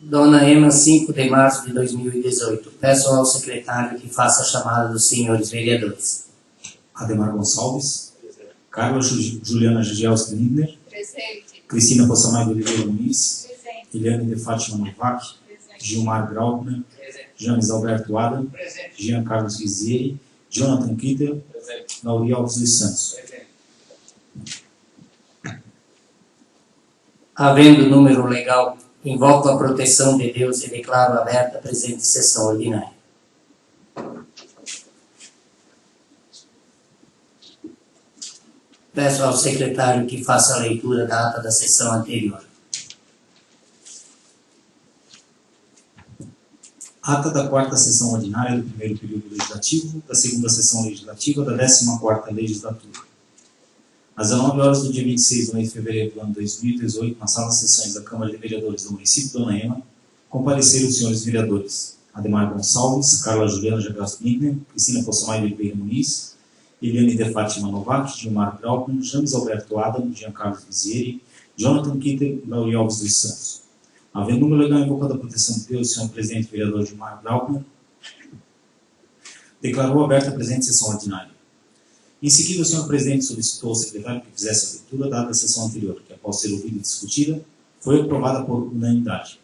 Dona Ema, 5 de março de 2018. Peço ao secretário que faça a chamada dos senhores vereadores. Ademar Gonçalves. Carla Juliana Gigelski Lindner. Presente. Cristina Possamay de Oliveira Muniz. Presente. Eliane de Fátima Novak. Presente. Gilmar Graupner. Presente. James Alberto Adam. Presente. Jean Carlos Rizieri. Jonathan Kitter. Presente. Lauri Alves dos Santos. Presente. Havendo número legal, invoco a proteção de Deus e declaro aberta a presente sessão ordinária. Peço ao secretário que faça a leitura da ata da sessão anterior. Ata da 4ª sessão ordinária do primeiro período legislativo, da 2ª sessão legislativa da 14ª legislatura. Às 19 horas do dia 26 de fevereiro do ano 2018, na sala de sessões da Câmara de Vereadores do município de Dona Ema, compareceram os senhores vereadores Ademar Gonçalves, Carla Juliana Gigelski Lindner, Cristina Possamay de Oliveira Muniz, Eliane de Fátima Novak, Gilmar Graupner, James Alberto Adam, Jean Carlos Rizieri, Jonathan Kitter e Lauri Alves dos Santos. Havendo número legal invocado a proteção de Deus, o senhor presidente vereador Gilmar Graupner declarou aberta a presente sessão ordinária. Em seguida, o senhor presidente solicitou ao secretário que fizesse a leitura da ata da sessão anterior, que, após ser ouvida e discutida, foi aprovada por unanimidade.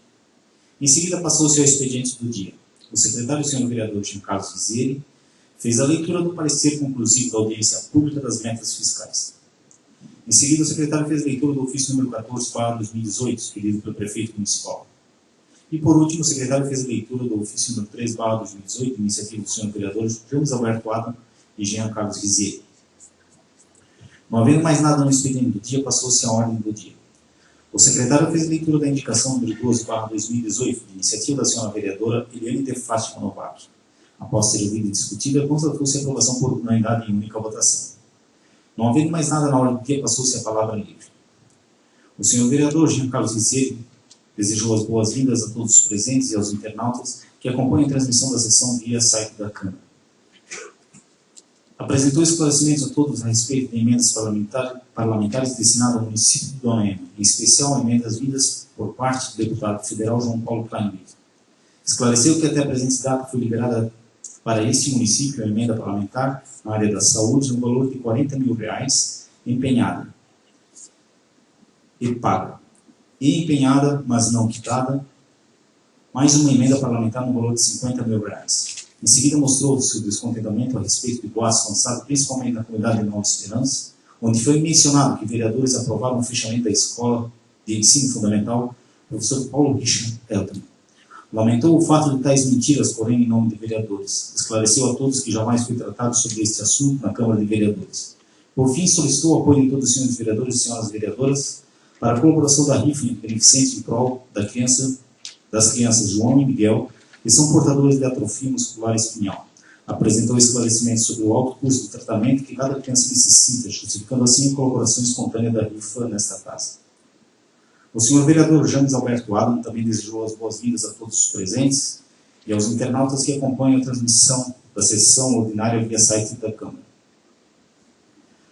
Em seguida, passou-se ao expediente do dia. O secretário, o senhor vereador Jean Carlos Rizieri, fez a leitura do parecer conclusivo da audiência pública das metas fiscais. Em seguida, o secretário fez a leitura do ofício número 14/2018, expedido pelo prefeito municipal. E, por último, o secretário fez a leitura do ofício número 3/2018, iniciativa do senhor vereador James Alberto Adam e Jean Carlos Rizieri. Não havendo mais nada no expediente do dia, passou-se à ordem do dia. O secretário fez a leitura da indicação número 12/2018, de iniciativa da senhora vereadora Eliane de Fátima Novak. Após ser ouvida e discutida, constatou-se a aprovação por unanimidade em única votação. Não havendo mais nada na ordem do dia, passou-se a palavra livre. O senhor vereador Jean Carlos Rizieri desejou as boas-vindas a todos os presentes e aos internautas que acompanham a transmissão da sessão via site da Câmara. Apresentou esclarecimentos a todos a respeito de emendas parlamentares destinadas ao município de Dona Ema, em especial emendas vindas por parte do deputado federal João Paulo Kleinbitt. Esclareceu que até a presente data foi liberada para este município a emenda parlamentar na área da saúde no valor de R$40 mil empenhada e paga. E empenhada, mas não quitada, mais uma emenda parlamentar no valor de R$50 mil. Em seguida, mostrou seu descontentamento a respeito de boatos lançados principalmente na comunidade de Nova Esperança, onde foi mencionado que vereadores aprovaram o fechamento da escola de ensino fundamental professor Paulo Richard Elton. Lamentou o fato de tais mentiras, porém, em nome de vereadores. Esclareceu a todos que jamais foi tratado sobre este assunto na Câmara de Vereadores. Por fim, solicitou o apoio de todos os senhores vereadores e senhoras vereadoras para a colaboração da rifa beneficente em prol das crianças João e Miguel, que são portadores de atrofia muscular espinhal. Apresentou esclarecimentos sobre o alto custo do tratamento que cada criança necessita, justificando assim a colaboração espontânea da rifa nesta casa. O senhor vereador James Alberto Adam também desejou as boas-vindas a todos os presentes e aos internautas que acompanham a transmissão da sessão ordinária via site da Câmara.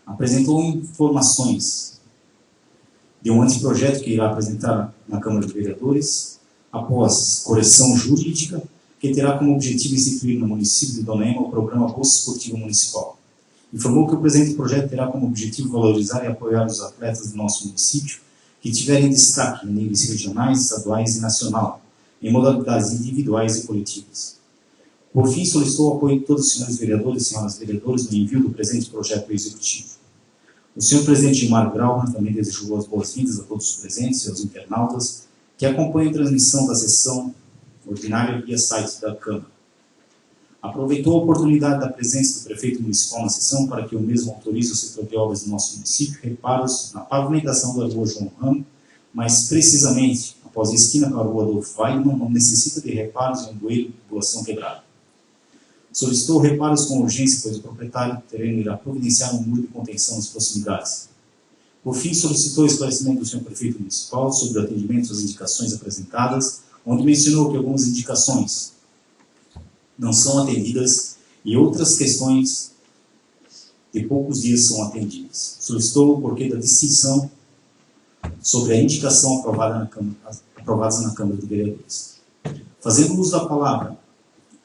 Apresentou informações de um anteprojeto que irá apresentar na Câmara de Vereadores, após correção jurídica, que terá como objetivo instituir no município de Dona Ema o programa Bolsa Esportiva Municipal. Informou que o presente projeto terá como objetivo valorizar e apoiar os atletas do nosso município que tiverem destaque em níveis regionais, estaduais e nacional, em modalidades individuais e coletivas. Por fim, solicitou o apoio de todos os senhores vereadores e senhoras vereadoras no envio do presente projeto executivo. O senhor presidente Gilmar Graupner também desejou as boas-vindas a todos os presentes e aos internautas que acompanham a transmissão da sessão ordinária via site da Câmara. Aproveitou a oportunidade da presença do prefeito municipal na sessão para que o mesmo autorize o setor de obras do nosso município, reparos na pavimentação da rua João Ramos, mas precisamente após a esquina com a rua Adolfo Weidmann, não necessita de reparos em um bueiro de população quebrada. Solicitou reparos com urgência, pois o proprietário terreno irá providenciar um muro de contenção nas proximidades. Por fim, solicitou esclarecimento do senhor prefeito municipal sobre o atendimento às indicações apresentadas, onde mencionou que algumas indicações não são atendidas e outras questões de poucos dias são atendidas. Solicitou o porquê da distinção sobre a indicação aprovada na Câmara aprovadas na Câmara de Vereadores. Fazendo uso da palavra,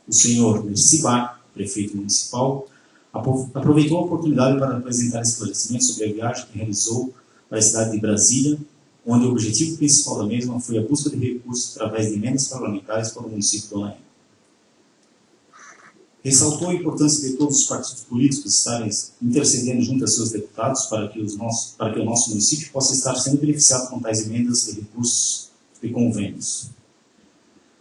o senhor Mercibar, prefeito municipal, aproveitou a oportunidade para apresentar esclarecimentos sobre a viagem que realizou para a cidade de Brasília, onde o objetivo principal da mesma foi a busca de recursos através de emendas parlamentares para o município de Dona Ema. Ressaltou a importância de todos os partidos políticos estarem intercedendo junto a seus deputados para que o nosso município possa estar sendo beneficiado com tais emendas de recursos e convênios.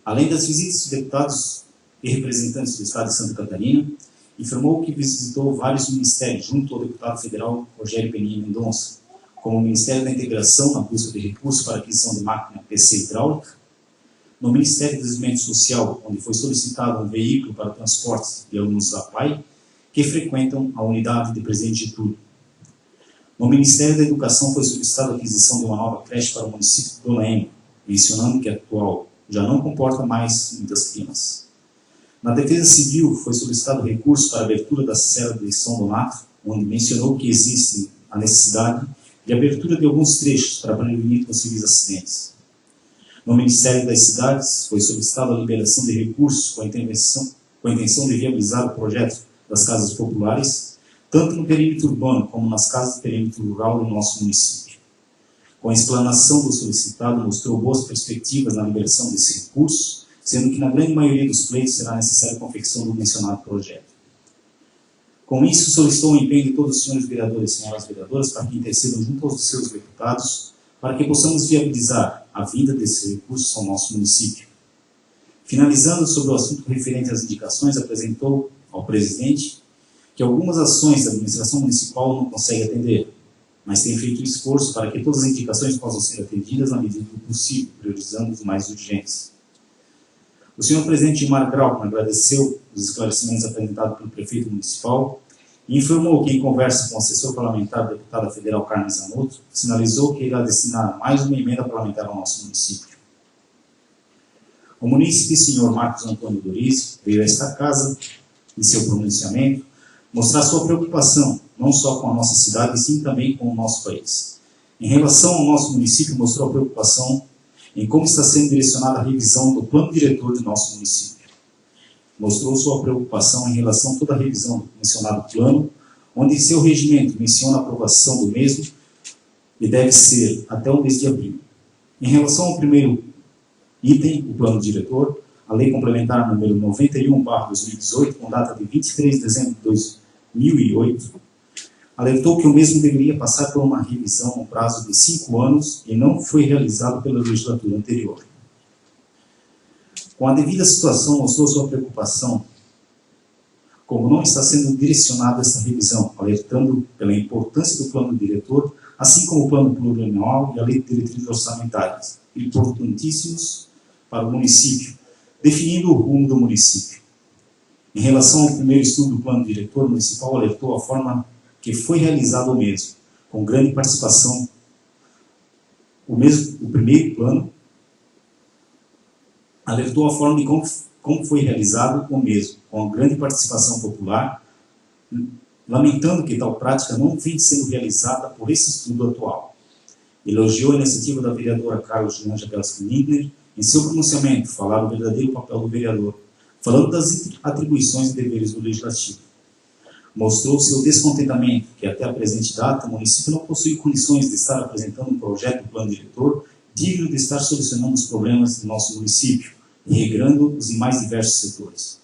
Além das visitas de deputados e representantes do Estado de Santa Catarina, informou que visitou vários ministérios junto ao deputado federal Rogério Peninha Mendonça, como o Ministério da Integração na busca de recursos para aquisição de máquina PC hidráulica, no Ministério do Desenvolvimento Social, onde foi solicitado um veículo para o transporte de alunos da PAI, que frequentam a unidade de Presidente Getúlio. No Ministério da Educação foi solicitada a aquisição de uma nova creche para o município de Dona Ema, mencionando que a atual já não comporta mais muitas crianças. Na Defesa Civil foi solicitado recurso para a abertura da cela de São Donato, onde mencionou que existe a necessidade de abertura de alguns trechos para prevenir possíveis acidentes. No Ministério das Cidades foi solicitada a liberação de recursos com a intenção de viabilizar o projeto das casas populares, tanto no perímetro urbano como nas casas do perímetro rural do nosso município. Com a explanação do solicitado, mostrou boas perspectivas na liberação desse recurso, sendo que na grande maioria dos pleitos será necessária a confecção do mencionado projeto. Com isso, solicitou o empenho de todos os senhores vereadores e senhoras vereadoras para que intercedam junto aos seus deputados para que possamos viabilizar a vinda desses recursos ao nosso município. Finalizando sobre o assunto referente às indicações, apresentou ao presidente que algumas ações da administração municipal não consegue atender, mas tem feito esforço para que todas as indicações possam ser atendidas na medida do possível, priorizando os mais urgentes. O senhor presidente Gilmar Grauman agradeceu os esclarecimentos apresentados pelo prefeito municipal e informou que, em conversa com o assessor parlamentar da deputada federal Carmen Zanotto, sinalizou que irá destinar mais uma emenda parlamentar ao nosso município. O munícipe, senhor Marcos Antônio Doriz, veio a esta casa, em seu pronunciamento, mostrar sua preocupação, não só com a nossa cidade, e sim também com o nosso país. Em relação ao nosso município, mostrou a preocupação em como está sendo direcionada a revisão do plano diretor do nosso município. Mostrou sua preocupação em relação a toda a revisão do mencionado plano, onde em seu regimento menciona a aprovação do mesmo e deve ser até o mês de abril. Em relação ao primeiro item, o plano diretor, a Lei Complementar número 91/2018, com data de 23 de dezembro de 2008, alertou que o mesmo deveria passar por uma revisão no prazo de 5 anos e não foi realizado pela legislatura anterior. Com a devida situação, mostrou sua preocupação, como não está sendo direcionada essa revisão, alertando pela importância do plano diretor, assim como o plano plurianual e a lei de diretrizes orçamentárias, importantíssimos para o município, definindo o rumo do município. Em relação ao primeiro estudo do plano diretor municipal, alertou a forma que foi realizado o mesmo, com grande participação. O primeiro plano alertou a forma de como foi realizado o mesmo, com grande participação popular, lamentando que tal prática não vem sendo realizada por esse estudo atual. Elogiou a iniciativa da vereadora Carla Juliana Jabelski Lindner em seu pronunciamento, falar o verdadeiro papel do vereador, falando das atribuições e deveres do legislativo. Mostrou seu descontentamento que até a presente data o município não possui condições de estar apresentando um projeto de plano diretor digno de estar solucionando os problemas do nosso município e regrando os mais diversos setores.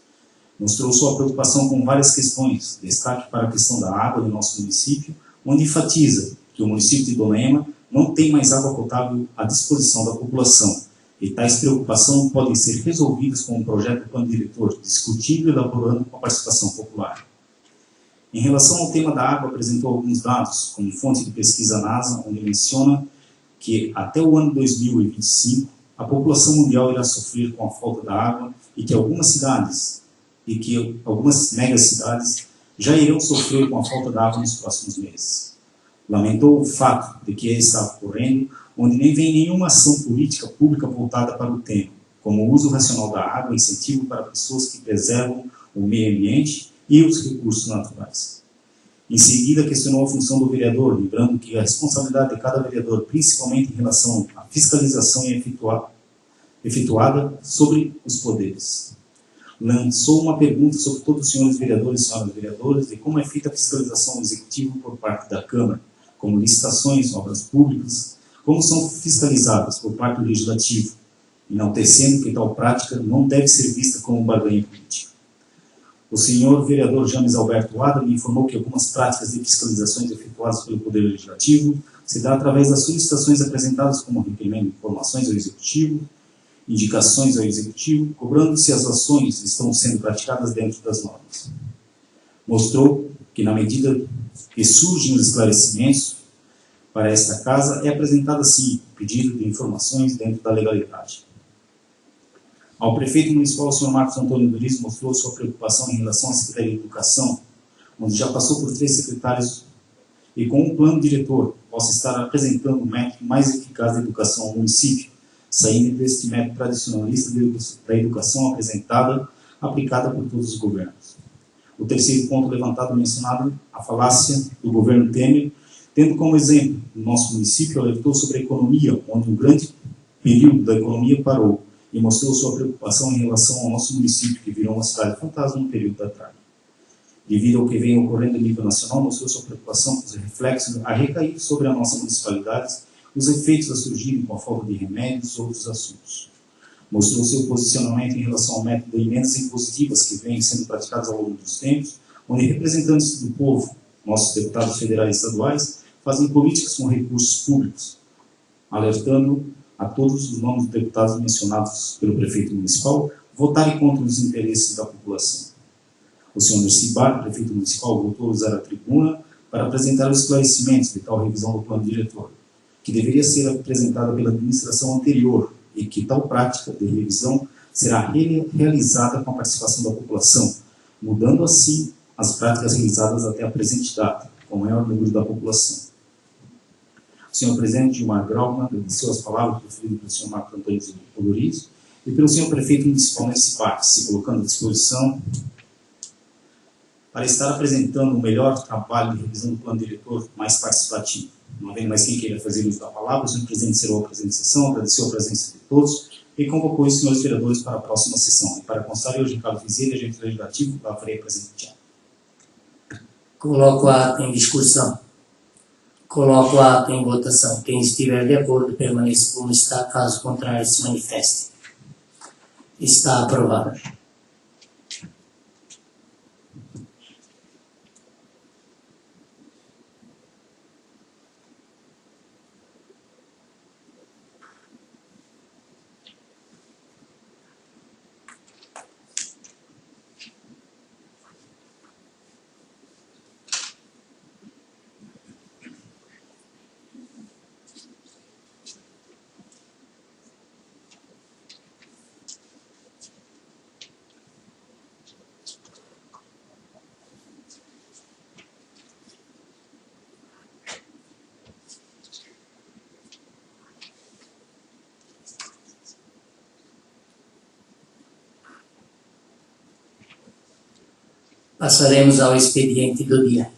Mostrou sua preocupação com várias questões, destaque para a questão da água do nosso município, onde enfatiza que o município de Dona Ema não tem mais água potável à disposição da população, e tais preocupações podem ser resolvidas com um projeto de plano diretor, discutido e elaborando com a participação popular. Em relação ao tema da água, apresentou alguns dados, como fonte de pesquisa NASA, onde menciona que até o ano 2025, a população mundial irá sofrer com a falta da água e que algumas megacidades já irão sofrer com a falta de água nos próximos meses. Lamentou o fato de que está ocorrendo, onde nem vem nenhuma ação política pública voltada para o tema, como o uso racional da água e incentivo para pessoas que preservam o meio ambiente e os recursos naturais. Em seguida, questionou a função do vereador, lembrando que a responsabilidade de cada vereador, principalmente em relação à fiscalização e efetuada sobre os poderes. Lançou uma pergunta sobre todos os senhores vereadores e senhoras vereadoras de como é feita a fiscalização do Executivo por parte da Câmara, como licitações, obras públicas, como são fiscalizadas por parte do Legislativo, enaltecendo que tal prática não deve ser vista como barganha política. O senhor vereador James Alberto Adam me informou que algumas práticas de fiscalizações efetuadas pelo Poder Legislativo se dá através das solicitações apresentadas como requerimento de informações ao Executivo, indicações ao Executivo, cobrando se as ações estão sendo praticadas dentro das normas. Mostrou que, na medida que surgem os esclarecimentos para esta Casa, é apresentado assim o pedido de informações dentro da legalidade. Ao prefeito municipal, o senhor Marcos Antônio Doriz, mostrou sua preocupação em relação à Secretaria de Educação, onde já passou por 3 secretários e com um plano diretor possa estar apresentando um método mais eficaz de educação ao município, saindo deste método tradicionalista da educação aplicada por todos os governos. O terceiro ponto levantado mencionado, a falácia do governo Temer, tendo como exemplo o nosso município, alertou sobre a economia, onde um grande período da economia parou, e mostrou sua preocupação em relação ao nosso município, que virou uma cidade fantasma no período da tarde. Devido ao que vem ocorrendo a nível nacional, mostrou sua preocupação com os reflexos a recair sobre a nossa municipalidade, os efeitos a surgirem com a falta de remédios e outros assuntos. Mostrou seu posicionamento em relação ao método de emendas impositivas que vêm sendo praticadas ao longo dos tempos, onde representantes do povo, nossos deputados federais e estaduais, fazem políticas com recursos públicos, alertando a todos os nomes dos deputados mencionados pelo prefeito municipal votarem contra os interesses da população. O senhor Nerci Bar, prefeito municipal, voltou a usar a tribuna para apresentar os esclarecimentos de tal revisão do plano diretor, que deveria ser apresentada pela administração anterior e que tal prática de revisão será realizada com a participação da população, mudando assim as práticas realizadas até a presente data, com o maior número da população. O senhor presidente Gilmar Grauman agradeceu as palavras proferidas pelo senhor Marcos Antônio Doriz e pelo senhor prefeito municipal Nerci Bar, se colocando à disposição para estar apresentando o melhor trabalho de revisão do plano diretor mais participativo. Não havendo mais quem queira fazer uso da palavra, o senhor presidente encerrou a presente sessão, agradeceu a presença de todos e convocou os senhores vereadores para a próxima sessão. E para constar, eu, Ricardo Vizela, agente legislativo, farei a presente. Coloco a ato em discussão. Coloco a ato em votação. Quem estiver de acordo, permaneça como está. Caso contrário, se manifeste. Está aprovado. Passaremos ao expediente do dia.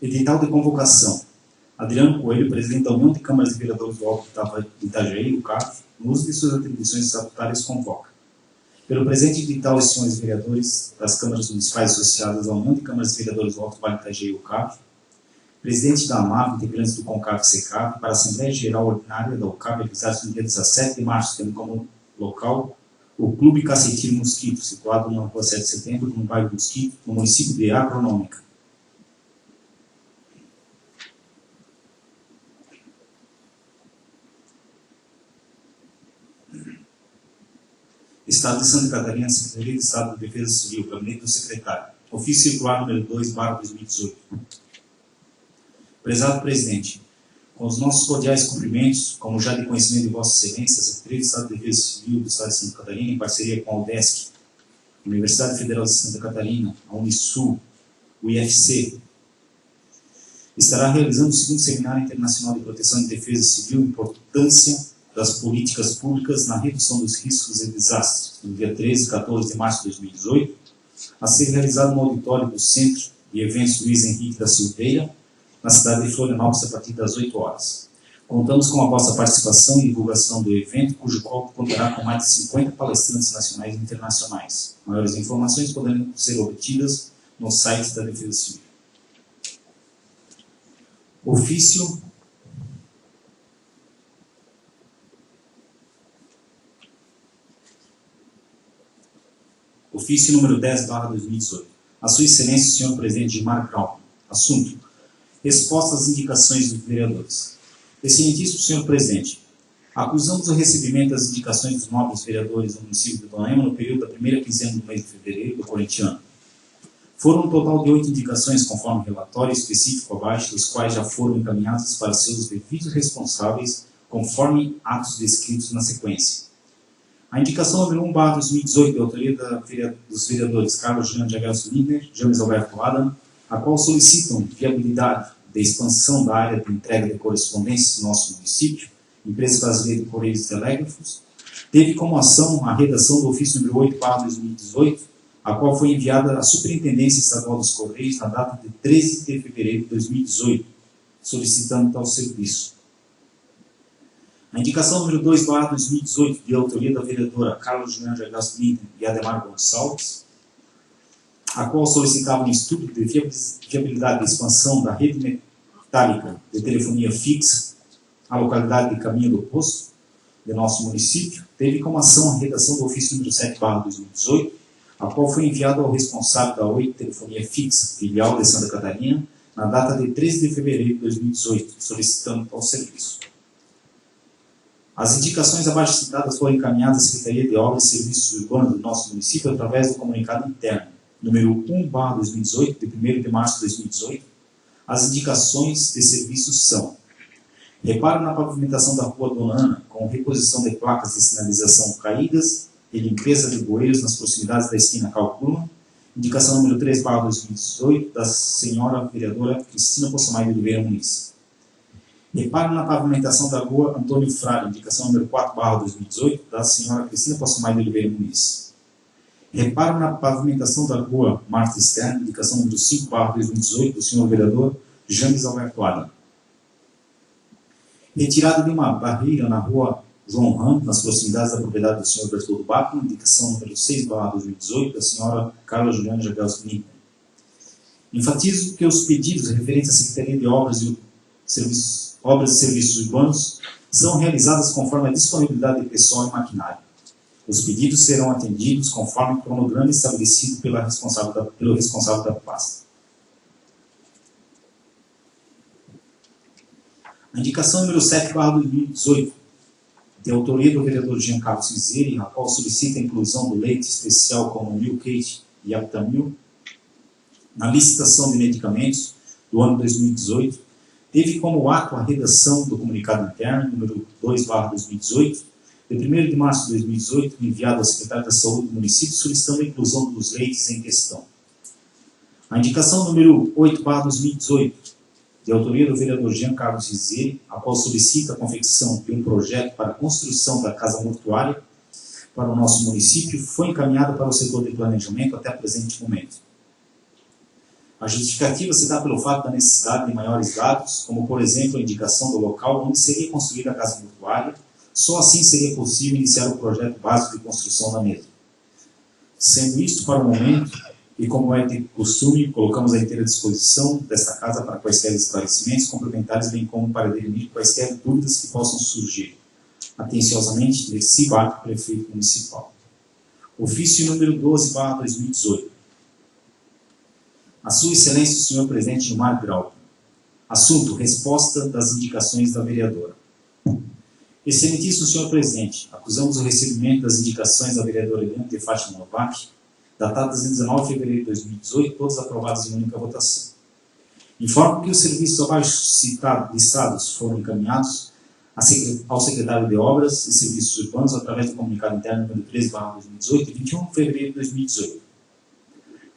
Edital de convocação. Adriano Coelho, presidente da União de Câmaras de Vereadores do Alto de Itajaí, o CAF, no uso de suas atribuições estatutárias, convoca. Pelo presente edital, os senhores vereadores das câmaras municipais associadas à União de Câmaras de Vereadores do Alto Vale do Itajaí, o CAF, presidente da AMAV, integrantes do CONCAV-SECAV, para a Assembleia Geral Ordinária da UCAV, realizada no dia 17 de março, tendo como local o Clube Cacetinho Mosquito, situado na rua 7 de setembro, no bairro Mosquito, no município de Agronômica. Estado de Santa Catarina, Secretaria de Estado de Defesa Civil, Gabinete do Secretário. Ofício Circular número 2/2018. Prezado Presidente, com os nossos cordiais cumprimentos, como já de conhecimento de Vossa Excelência, a Secretaria de Estado de Defesa Civil do Estado de Santa Catarina, em parceria com a UDESC, Universidade Federal de Santa Catarina, a Unisul, o IFC, estará realizando o 2º Seminário Internacional de Proteção e Defesa Civil, Importância das Políticas Públicas na Redução dos Riscos e Desastres, no dia 13 e 14 de março de 2018, a ser realizado no auditório do Centro de Eventos Luiz Henrique da Silveira, na cidade de Florianópolis, a partir das 8 horas. Contamos com a vossa participação e divulgação do evento, cujo qual contará com mais de 50 palestrantes nacionais e internacionais. Maiores informações poderão ser obtidas no site da Defesa Civil. Ofício número 10/2018. A Sua Excelência, Senhor Presidente Gilmar Grau. Assunto: resposta às indicações dos vereadores. Excelentíssimo Senhor Presidente, acusamos o recebimento das indicações dos nobres vereadores do município de Dona Ema no período da primeira quinzena do mês de fevereiro do corrente ano. Foram um total de 8 indicações, conforme relatório específico abaixo, dos quais já foram encaminhadas para seus devidos responsáveis, conforme atos descritos na sequência. A indicação número 1/2018, de autoria dos vereadores Carlos Jean de Agelson Lindner, James Alberto Adam, a qual solicitam viabilidade da expansão da área de entrega de correspondências do nosso município, Empresa Brasileira de Correios e Telégrafos, teve como ação a redação do ofício número 8/2018, a qual foi enviada à Superintendência Estadual dos Correios na data de 13 de fevereiro de 2018, solicitando tal serviço. A indicação número 2/2018, de autoria da vereadora Carlos Jean de Agelson Lindner e Ademar Gonçalves, a qual solicitava um estudo de viabilidade de expansão da rede metálica de telefonia fixa à localidade de Caminho do Poço, de nosso município, teve como ação a redação do ofício número 7/2018, a qual foi enviado ao responsável da Oi Telefonia Fixa, filial de Santa Catarina, na data de 13 de fevereiro de 2018, solicitando tal serviço. As indicações abaixo citadas foram encaminhadas à Secretaria de Obras e Serviços Urbanos do nosso município através do comunicado interno, número 1/2018, de 1º de março de 2018. As indicações de serviços são: reparo na pavimentação da rua Dona Ana, com reposição de placas de sinalização caídas e limpeza de bueiros nas proximidades da esquina Calcurma. Indicação número 3/2018, da senhora vereadora Cristina Possamay de Oliveira Muniz. Reparo na pavimentação da rua Antônio Frade, indicação número 4/2018, da senhora Cristina Possamay de Oliveira Muniz. Reparo na pavimentação da rua Marta Stern, indicação número 5/2018, do senhor vereador James Alberto Adam. Retirada de uma barreira na rua João Ramos, nas proximidades da propriedade do senhor Bertoldo Bachmann, indicação número 6/2018, da senhora Carla Juliana de Agelson Lindner. Enfatizo que os pedidos referentes à Secretaria de Obras e Serviços Urbanos são realizados conforme a disponibilidade de pessoal e maquinário. Os pedidos serão atendidos conforme o cronograma estabelecido pelo responsável da pasta. A indicação número 7/2018, de autoria do vereador Giancarlo Cizeri, a qual solicita a inclusão do leite especial como Milkate e Aptamil na licitação de medicamentos do ano 2018, teve como ato a redação do comunicado interno, número 2/2018, de 1º de março de 2018, enviado ao secretário da Saúde do município, solicitando a inclusão dos leites em questão. A indicação número 8/2018, de autoria do vereador Giancarlo Cizeri, a qual solicita a confecção de um projeto para a construção da casa mortuária para o nosso município, foi encaminhada para o setor de planejamento até o presente momento. A justificativa se dá pelo fato da necessidade de maiores dados, como, por exemplo, a indicação do local onde seria construída a casa mortuária. Só assim seria possível iniciar o projeto básico de construção da mesma. Sendo isto para o momento, e como é de costume, colocamos à inteira disposição desta casa para quaisquer esclarecimentos complementares, bem como para dirimir quaisquer dúvidas que possam surgir. Atenciosamente, Dercy Bach, prefeito municipal. Ofício número 12/2018. A Sua Excelência, o Senhor Presidente Gilmar Grau. Assunto: resposta das indicações da vereadora. Excelentíssimo Senhor Presidente, acusamos o recebimento das indicações da vereadora Eliane de Fátima Novak, datadas em 19 de fevereiro de 2018, todas aprovadas em única votação. Informo que os serviços abaixo listados foram encaminhados ao secretário de Obras e Serviços Urbanos através do comunicado interno número 13/2018, de 21 de fevereiro de 2018.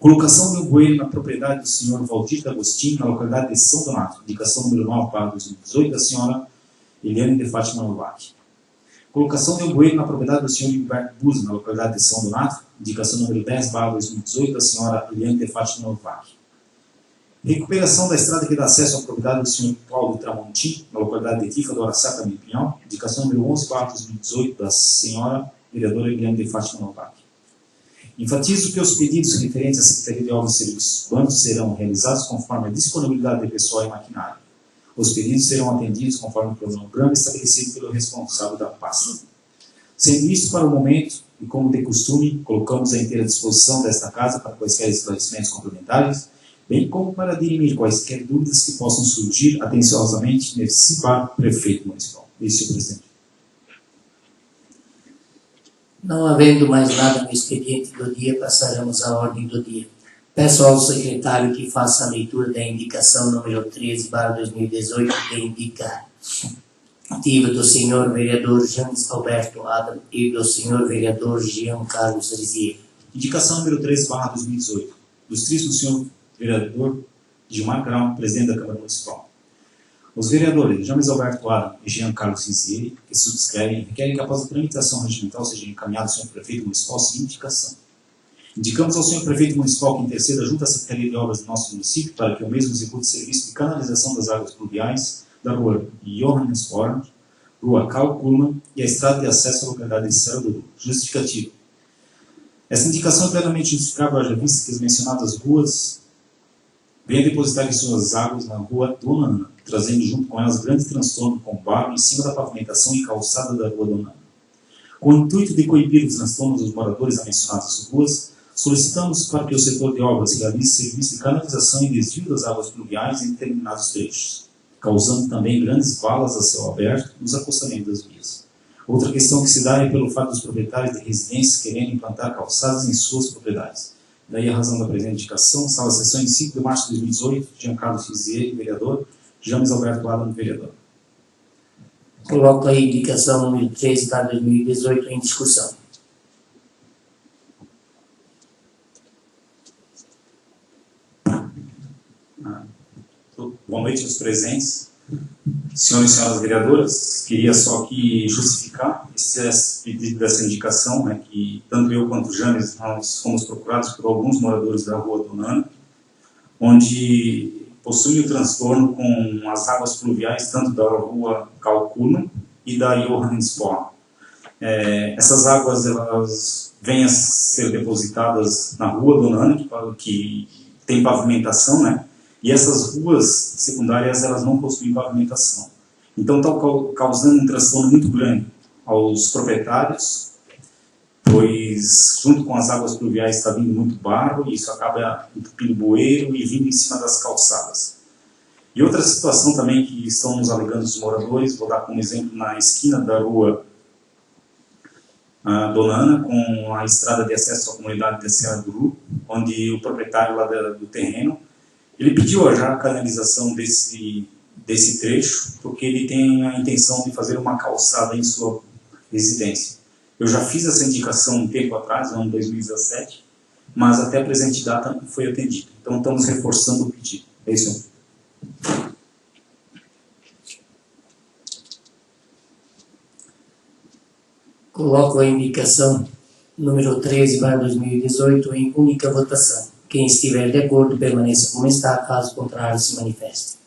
Colocação de um bueiro na propriedade do senhor Valdir D'Agostino, na localidade de São Donato, indicação número 9/2018, da senhora Eliane de Fátima Novak. Colocação de um bueiro na propriedade do senhor Gilberto Buzo, na localidade de São Donato, indicação número 10/2018, da senhora Eliane de Fátima Novak. Recuperação da estrada que dá acesso à propriedade do Sr. Cláudio Tramontim, na localidade de Tifa do Araçá, Pinhal. Indicação número 11/2018 da senhora vereadora Eliane de Fátima Novak. Enfatizo que os pedidos referentes à Secretaria de Obras e Serviços Urbanos serão realizados conforme a disponibilidade de pessoal e maquinário. Os pedidos serão atendidos conforme o cronograma estabelecido pelo responsável da pasta. Sendo isso, para o momento, e como de costume, colocamos à inteira disposição desta casa para quaisquer esclarecimentos complementares, bem como para dirimir quaisquer dúvidas que possam surgir atenciosamente nesse prefeito municipal. Isso, presidente. Não havendo mais nada no expediente do dia, passaremos à ordem do dia. Peço ao secretário que faça a leitura da indicação número 13/2018, de indicativo do senhor vereador James Alberto Adam e do senhor vereador Jean Carlos Rizier. Indicação número 13/2018, dos tristes do senhor vereador Gilmar Grau, presidente da Câmara Municipal. Os vereadores James Alberto Adam e Jean Carlos Rizier, que subscrevem, requerem que após a tramitação regimental seja encaminhado ao senhor prefeito municipal a seguinte indicação. Indicamos ao senhor prefeito municipal que interceda junto à Secretaria de Obras do nosso município para que o mesmo execute serviço de canalização das águas pluviais da rua Johannesborn, rua Karl Kuhlmann e a estrada de acesso à localidade de Serra do Rio. Justificativo. Essa indicação é plenamente justificável, haja vista que as mencionadas ruas venham depositar em suas águas na rua Dona Ana, trazendo junto com elas grande transtorno com barro em cima da pavimentação e calçada da rua Dona Ana. Com o intuito de coibir os transtornos dos moradores a mencionadas ruas, solicitamos para que o setor de obras realize serviço de canalização e desvio das águas pluviais em determinados trechos, causando também grandes valas a céu aberto nos acostamentos das vias. Outra questão que se dá é pelo fato dos proprietários de residências quererem implantar calçadas em suas propriedades. Daí a razão da presente indicação, sala de sessão em 5 de março de 2018, Jean Carlos Rizier, vereador, James Alberto Adam, vereador. Coloco a indicação número 13/2018 em discussão. Boa noite aos presentes, senhores e senhoras vereadoras. Queria só aqui justificar esse pedido dessa indicação, né, que tanto eu quanto o James nós fomos procurados por alguns moradores da rua Dona Ana, onde possuem o transtorno com as águas pluviais tanto da rua Karl Kuhlmann e da Johannesborn. Essas águas elas vêm a ser depositadas na rua Dona Ana, que tem pavimentação, né? E essas ruas secundárias elas não possuem pavimentação. Então está causando um transtorno muito grande aos proprietários, pois junto com as águas pluviais está vindo muito barro e isso acaba entupindo bueiro e vindo em cima das calçadas. E outra situação também que estão nos alegando os moradores, vou dar como exemplo na esquina da rua Dona Ana, com a estrada de acesso à comunidade de Serra do Rio, onde o proprietário lá do terreno, ele pediu já a canalização desse trecho, porque ele tem a intenção de fazer uma calçada em sua residência. Eu já fiz essa indicação um tempo atrás, no ano 2017, mas até a presente data não foi atendido. Então estamos reforçando o pedido. É isso. Coloco a indicação número 13/2018 em única votação. Quem estiver de acordo, permaneça como está, caso contrário, se manifeste.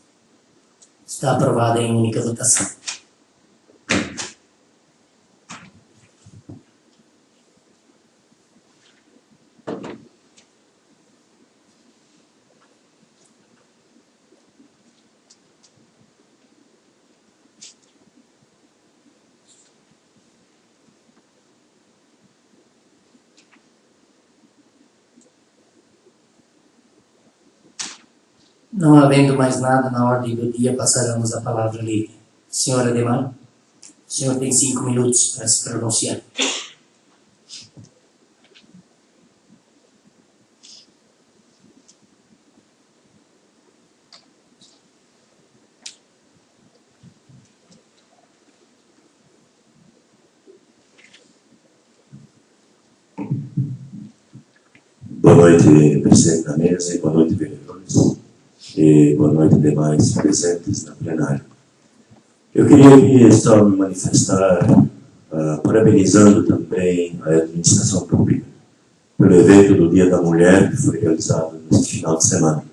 Está aprovada em única votação. Não havendo mais nada na ordem do dia, passaremos a palavra livre. Senhora Ademar, o senhor tem 5 minutos para se pronunciar. Boa noite, presidente da mesa, e boa noite, vereadores. E boa noite, demais presentes na plenária. Eu queria aqui só me manifestar parabenizando também a administração pública pelo evento do Dia da Mulher que foi realizado neste final de semana.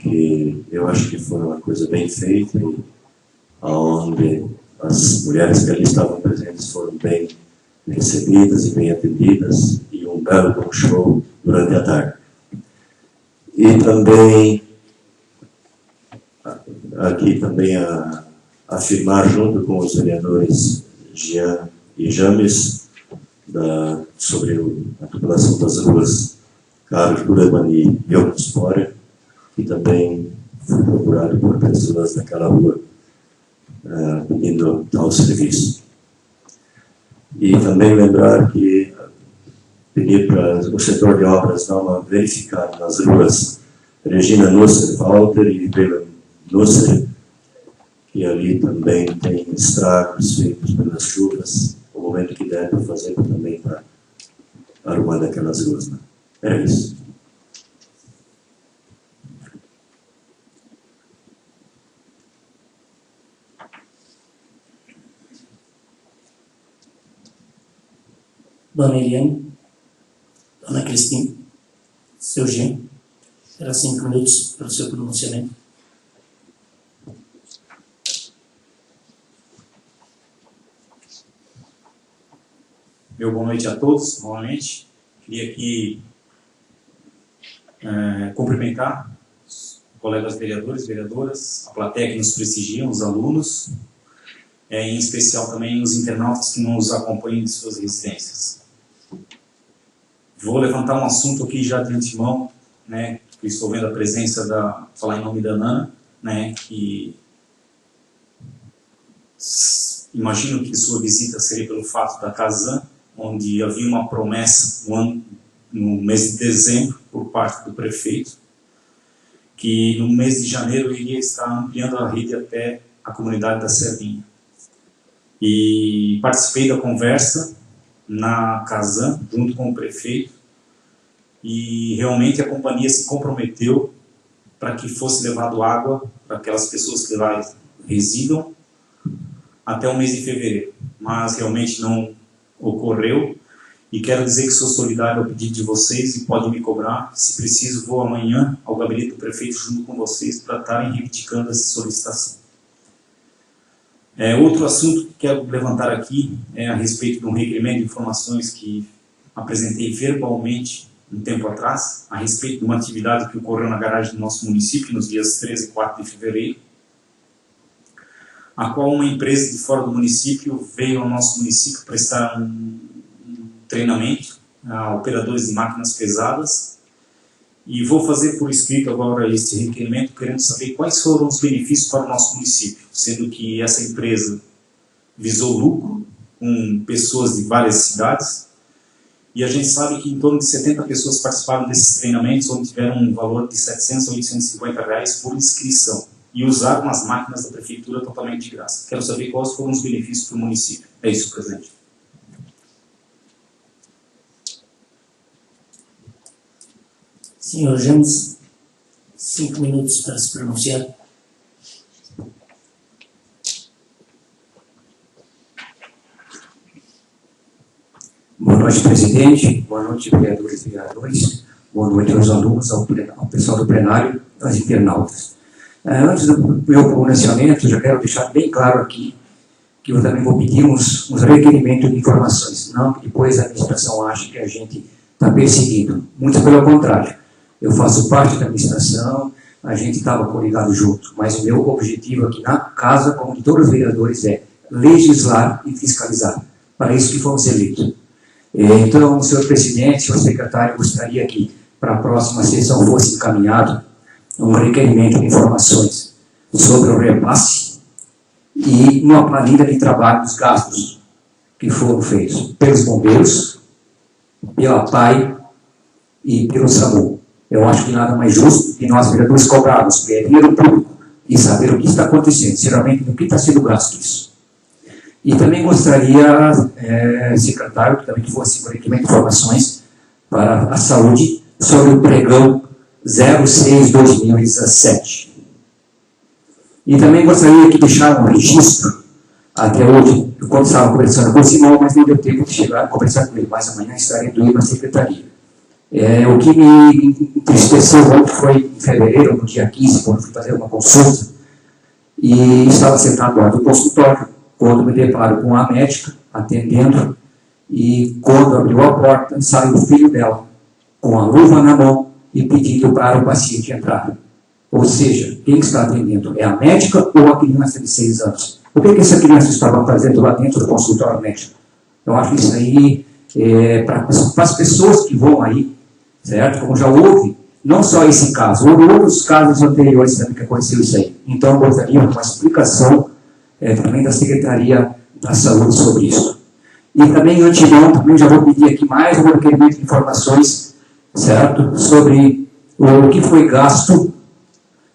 que eu acho que foi uma coisa bem feita, onde as mulheres que ali estavam presentes foram bem recebidas e bem atendidas, e um belo bom show durante a tarde. E também, aqui também afirmar junto com os vereadores Jean e James sobre a população das ruas Carlos Buraman e Yokospora, que também foi procurado por pessoas daquela rua pedindo tal serviço. E também lembrar que pedir para o setor de obras dar uma verificada nas ruas Regina Nusser Walter e Bela Nusser, que ali também tem estragos feitos pelas chuvas, o momento que der para fazer também para arrumar daquelas ruas. Né? Era isso. Dona Eliane, Dona Cristina, seu Jean, terá 5 minutos para o seu pronunciamento. Meu boa noite a todos, novamente. Queria aqui cumprimentar os colegas vereadores, vereadoras, a plateia que nos prestigiam, os alunos, em especial também os internautas que nos acompanham de suas residências. Vou levantar um assunto aqui já de antemão, né, que estou vendo a presença falar em nome da Nana, né, que imagino que sua visita seria pelo fato da Casan, onde havia uma promessa no mês de dezembro por parte do prefeito, que no mês de janeiro iria estar ampliando a rede até a comunidade da Serrinha. E participei da conversa na Casan, junto com o prefeito, e realmente a companhia se comprometeu para que fosse levado água para aquelas pessoas que lá residam até o mês de fevereiro, mas realmente não ocorreu, e quero dizer que sou solidário ao pedido de vocês e pode me cobrar, se preciso vou amanhã ao gabinete do prefeito junto com vocês para estarem reivindicando essa solicitação. Outro assunto que quero levantar aqui é a respeito de um requerimento de informações que apresentei verbalmente um tempo atrás, a respeito de uma atividade que ocorreu na garagem do nosso município nos dias 13 e 4 de fevereiro, a qual uma empresa de fora do município veio ao nosso município prestar um treinamento a operadores de máquinas pesadas, e vou fazer por escrito agora este requerimento, querendo saber quais foram os benefícios para o nosso município, sendo que essa empresa visou lucro com pessoas de várias cidades, e a gente sabe que em torno de 70 pessoas participaram desses treinamentos, onde tiveram um valor de R$700 a R$850 por inscrição, e usaram as máquinas da prefeitura totalmente de graça. Quero saber quais foram os benefícios para o município. É isso, presidente. Senhor James, 5 minutos para se pronunciar. Boa noite, presidente. Boa noite, vereadores e vereadores. Boa noite aos alunos, ao pessoal do plenário, aos internautas. Antes do meu pronunciamento, já quero deixar bem claro aqui que eu também vou pedir uns requerimentos de informações, não que depois a administração ache que a gente está perseguindo. Muito pelo contrário. Eu faço parte da administração, a gente estava coligado junto, mas o meu objetivo aqui na casa, como de todos os vereadores, é legislar e fiscalizar. Para isso que fomos eleitos. Então, senhor presidente, senhor secretário, gostaria que para a próxima sessão fosse encaminhado um requerimento de informações sobre o repasse e uma planilha de trabalho dos gastos que foram feitos pelos bombeiros, pela PAI e pelo SAMU. Eu acho que nada mais justo que nós, vereadores, cobrarmos, porque é dinheiro público, e saber o que está acontecendo, geralmente no que está sendo gasto isso. E também gostaria, secretário, que também fosse um requerimento de informações para a saúde sobre o pregão 06-2017. E também gostaria de deixar um registro, até hoje, quando estava conversando com o Simão, mas não deu tempo de chegar a conversar com ele, mas amanhã estarei indo na secretaria. O que me entristeceu ontem foi em fevereiro, no dia 15, quando fui fazer uma consulta, e estava sentado lá no consultório, quando me deparo com a médica atendendo, e quando abriu a porta, saiu o filho dela, com a luva na mão e pedindo para o paciente entrar. Ou seja, quem está atendendo é a médica ou a criança de 6 anos? O que essa criança estava fazendo lá dentro do consultório médico? Eu acho que isso aí, para as pessoas que vão aí, certo? Como já houve, não só esse caso, houve outros casos anteriores também que aconteceu isso aí. Então, eu gostaria de uma explicação também da Secretaria da Saúde sobre isso. E também, antemão, também já vou pedir aqui mais um requerimento de informações, certo? Sobre o que foi gasto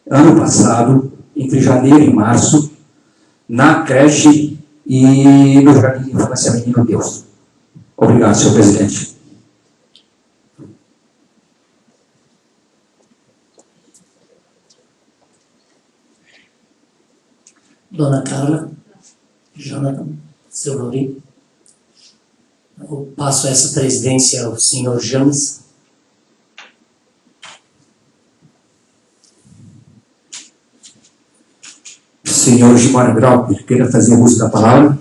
ano passado, entre janeiro e março, na creche e no Jardim de Infância Menino Deus. Obrigado, senhor presidente. Dona Carla, Jonathan, seu Lori. Eu passo essa presidência ao senhor James. Senhor Gilmar Grau, queira fazer uso da palavra?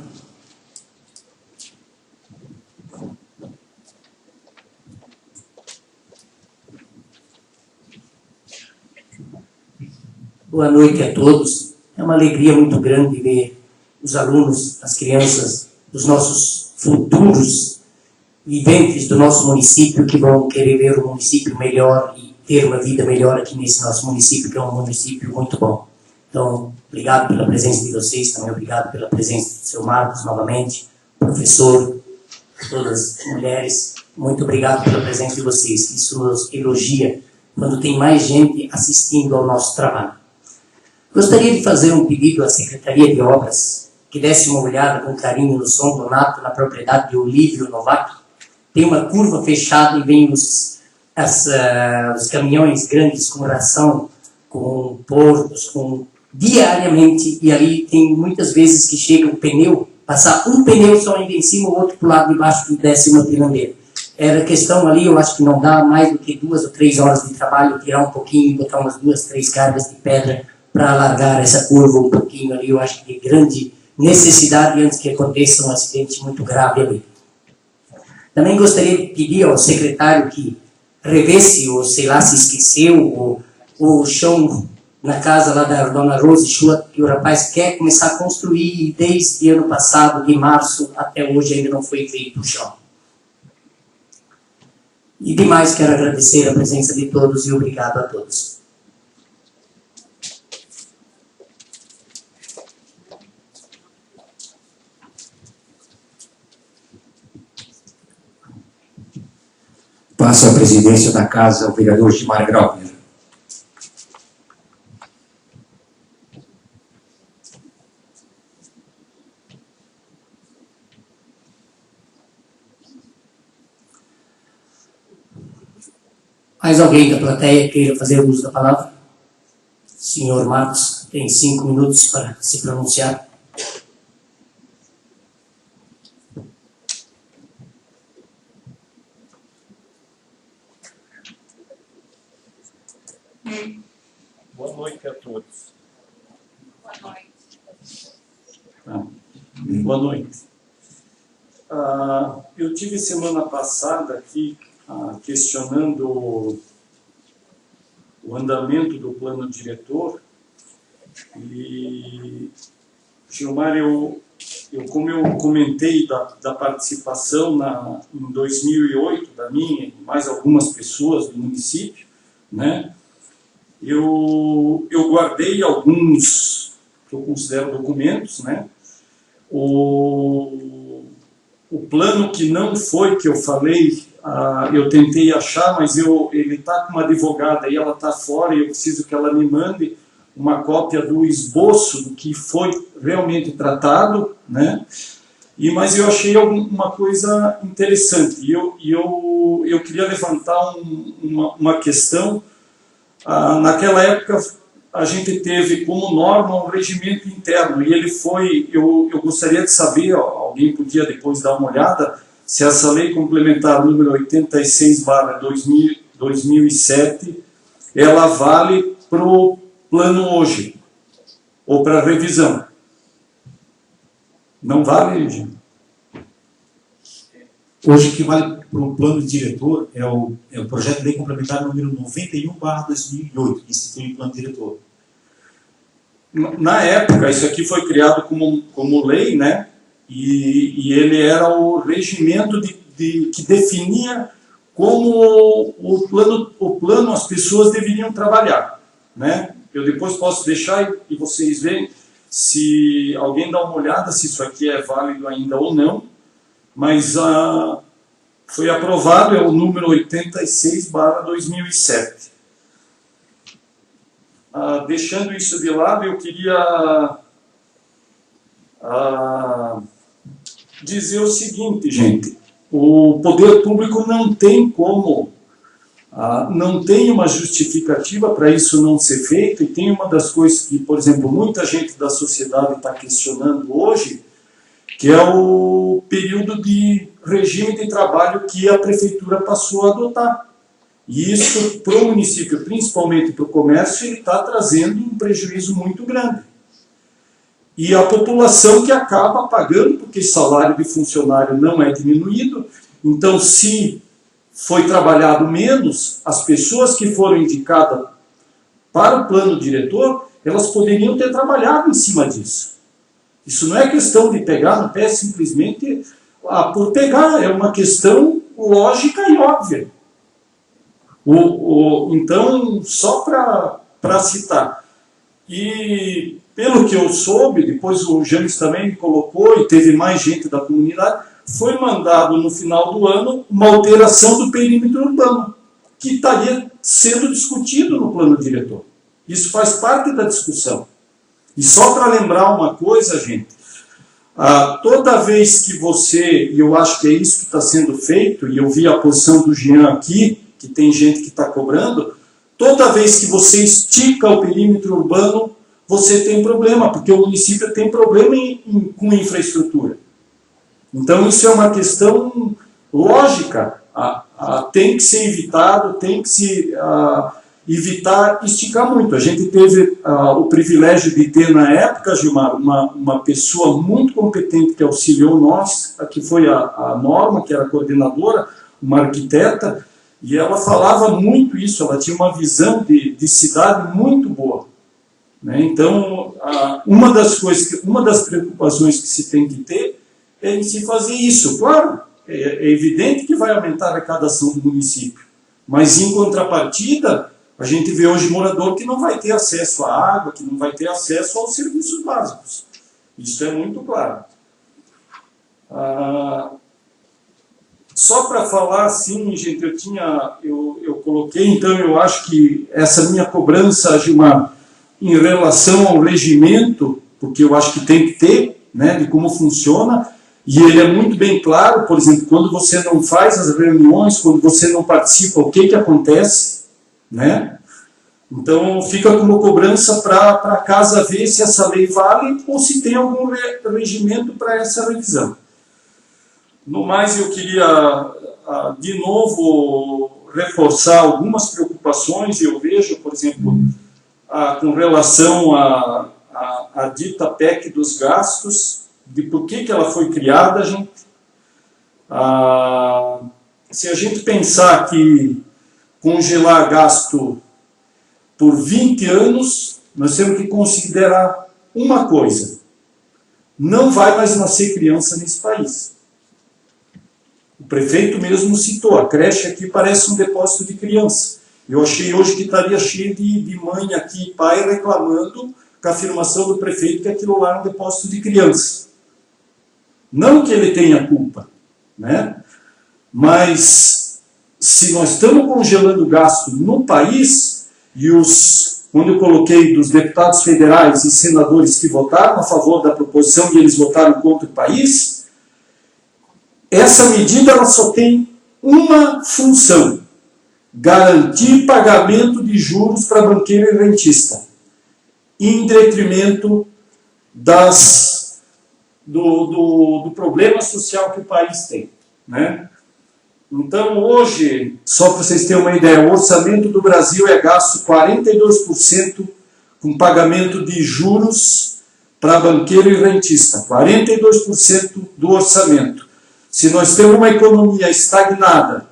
Boa noite a todos. É uma alegria muito grande ver os alunos, as crianças, os nossos futuros viventes do nosso município que vão querer ver o município melhor e ter uma vida melhor aqui nesse nosso município, que é um município muito bom. Então, obrigado pela presença de vocês, também obrigado pela presença do seu Marcos novamente, professor, todas as mulheres, muito obrigado pela presença de vocês. Isso nos elogia quando tem mais gente assistindo ao nosso trabalho. Gostaria de fazer um pedido à Secretaria de Obras, que desse uma olhada com carinho no São Donato, na propriedade de Olívio Novak. Tem uma curva fechada e vem os caminhões grandes com ração, com porcos, diariamente, e ali tem muitas vezes que chega um pneu, passar um pneu só ainda em cima, o outro para o lado de baixo que desce uma pirambeira. Era questão ali, eu acho que não dá mais do que 2 ou 3 horas de trabalho, tirar um pouquinho, botar umas 2, 3 cargas de pedra para alargar essa curva um pouquinho ali, eu acho que de grande necessidade antes que aconteça um acidente muito grave ali. Também gostaria de pedir ao secretário que revesse, ou sei lá, se esqueceu, o chão na casa lá da Dona Rose Schua, que o rapaz quer começar a construir desde ano passado, de março até hoje ainda não foi feito o chão. E demais quero agradecer a presença de todos e obrigado a todos. Passo a presidência da casa ao vereador Gilmar Grauber. Mais alguém da plateia queira fazer uso da palavra? Senhor Marcos, tem 5 minutos para se pronunciar. Boa noite a todos. Boa noite. Boa noite. Eu tive semana passada aqui questionando o andamento do plano diretor e, Gilmar, como eu comentei da participação em 2008 da minha e mais algumas pessoas do município, né? Eu guardei alguns que eu considero documentos, né? O plano que não foi que eu falei, eu tentei achar, mas ele está com uma advogada e ela está fora e eu preciso que ela me mande uma cópia do esboço do que foi realmente tratado, né? Mas eu achei uma coisa interessante e eu queria levantar uma questão. Naquela época a gente teve como norma um regimento interno e ele foi, eu gostaria de saber, alguém podia depois dar uma olhada, se essa lei complementar número 86/2007, ela vale para o plano hoje, ou para a revisão. Não vale, gente? Hoje, o que vale para o plano diretor é o projeto de lei complementar número 91/2008, que institui o plano diretor. Na época, isso aqui foi criado como lei, né? E ele era o regimento que definia como o plano as pessoas deveriam trabalhar, né? Eu depois posso deixar e vocês veem se alguém dá uma olhada se isso aqui é válido ainda ou não, mas foi aprovado, é o número 86/2007. Deixando isso de lado, eu queria dizer o seguinte, gente: o poder público não tem como, não tem uma justificativa para isso não ser feito, e tem uma das coisas que, por exemplo, muita gente da sociedade está questionando hoje, que é o período de regime de trabalho que a prefeitura passou a adotar. E isso, para o município, principalmente para o comércio, ele está trazendo um prejuízo muito grande. E a população que acaba pagando, porque salário de funcionário não é diminuído. Então, se foi trabalhado menos, as pessoas que foram indicadas para o plano diretor, elas poderiam ter trabalhado em cima disso. Isso não é questão de pegar no pé simplesmente por pegar, é uma questão lógica e óbvia. Então, só para citar, e pelo que eu soube, depois o James também colocou, e teve mais gente da comunidade, foi mandado no final do ano uma alteração do perímetro urbano, que estaria sendo discutido no plano diretor. Isso faz parte da discussão. E só para lembrar uma coisa, gente, toda vez que você, e eu acho que é isso que está sendo feito, e eu vi a posição do Jean aqui, que tem gente que está cobrando, toda vez que você estica o perímetro urbano, você tem problema, porque o município tem problema com infraestrutura. Então isso é uma questão lógica, tem que ser evitado, tem que se evitar esticar muito. A gente teve o privilégio de ter na época, Gilmar, uma pessoa muito competente que auxiliou nós, que foi a Norma, que era coordenadora, uma arquiteta, e ela falava muito isso, ela tinha uma visão de cidade muito boa. Né? Então, uma das preocupações que se tem que ter é em se fazer isso. Claro, é evidente que vai aumentar a arrecadação do município, mas em contrapartida, a gente vê hoje morador que não vai ter acesso à água, que não vai ter acesso aos serviços básicos. Isso é muito claro. Só para falar assim, gente, eu coloquei, então eu acho que essa minha cobrança, Gilmar, em relação ao regimento, porque eu acho que tem que ter, né, de como funciona, e ele é muito bem claro, por exemplo, quando você não faz as reuniões, quando você não participa, o que acontece, né? Então fica como cobrança para a casa ver se essa lei vale ou se tem algum regimento para essa revisão. No mais, eu queria, de novo, reforçar algumas preocupações. Eu vejo, por exemplo, com relação à dita PEC dos gastos, de por que ela foi criada, gente. Se a gente pensar que congelar gasto por 20 anos, nós temos que considerar uma coisa: não vai mais nascer criança nesse país. O prefeito mesmo citou, a creche aqui parece um depósito de criança. Eu achei hoje que estaria cheio de mãe aqui, pai, reclamando com a afirmação do prefeito que aquilo lá é um depósito de criança. Não que ele tenha culpa, né? Mas se nós estamos congelando gasto no país, e quando eu coloquei dos deputados federais e senadores que votaram a favor da proposição e eles votaram contra o país, essa medida ela só tem uma função: garantir pagamento de juros para banqueiro e rentista, em detrimento do problema social que o país tem. né? Então, hoje, só para vocês terem uma ideia, o orçamento do Brasil é gasto 42% com pagamento de juros para banqueiro e rentista. 42% do orçamento. Se nós temos uma economia estagnada,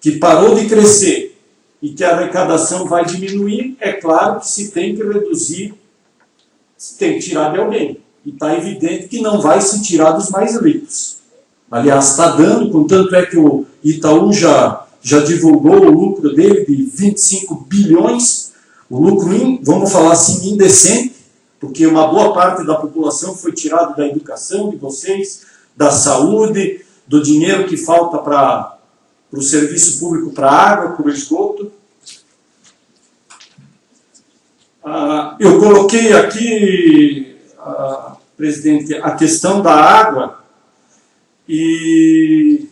que parou de crescer e que a arrecadação vai diminuir, é claro que se tem que reduzir, se tem que tirar de alguém. E está evidente que não vai se tirar dos mais ricos. Aliás, está dando, contanto é que o Itaú já divulgou o lucro dele de 25 bilhões, o lucro, vamos falar assim, indecente, porque uma boa parte da população foi tirada da educação de vocês, da saúde, do dinheiro que falta para o serviço público, para a água, para o esgoto. Eu coloquei aqui, presidente, a questão da água, e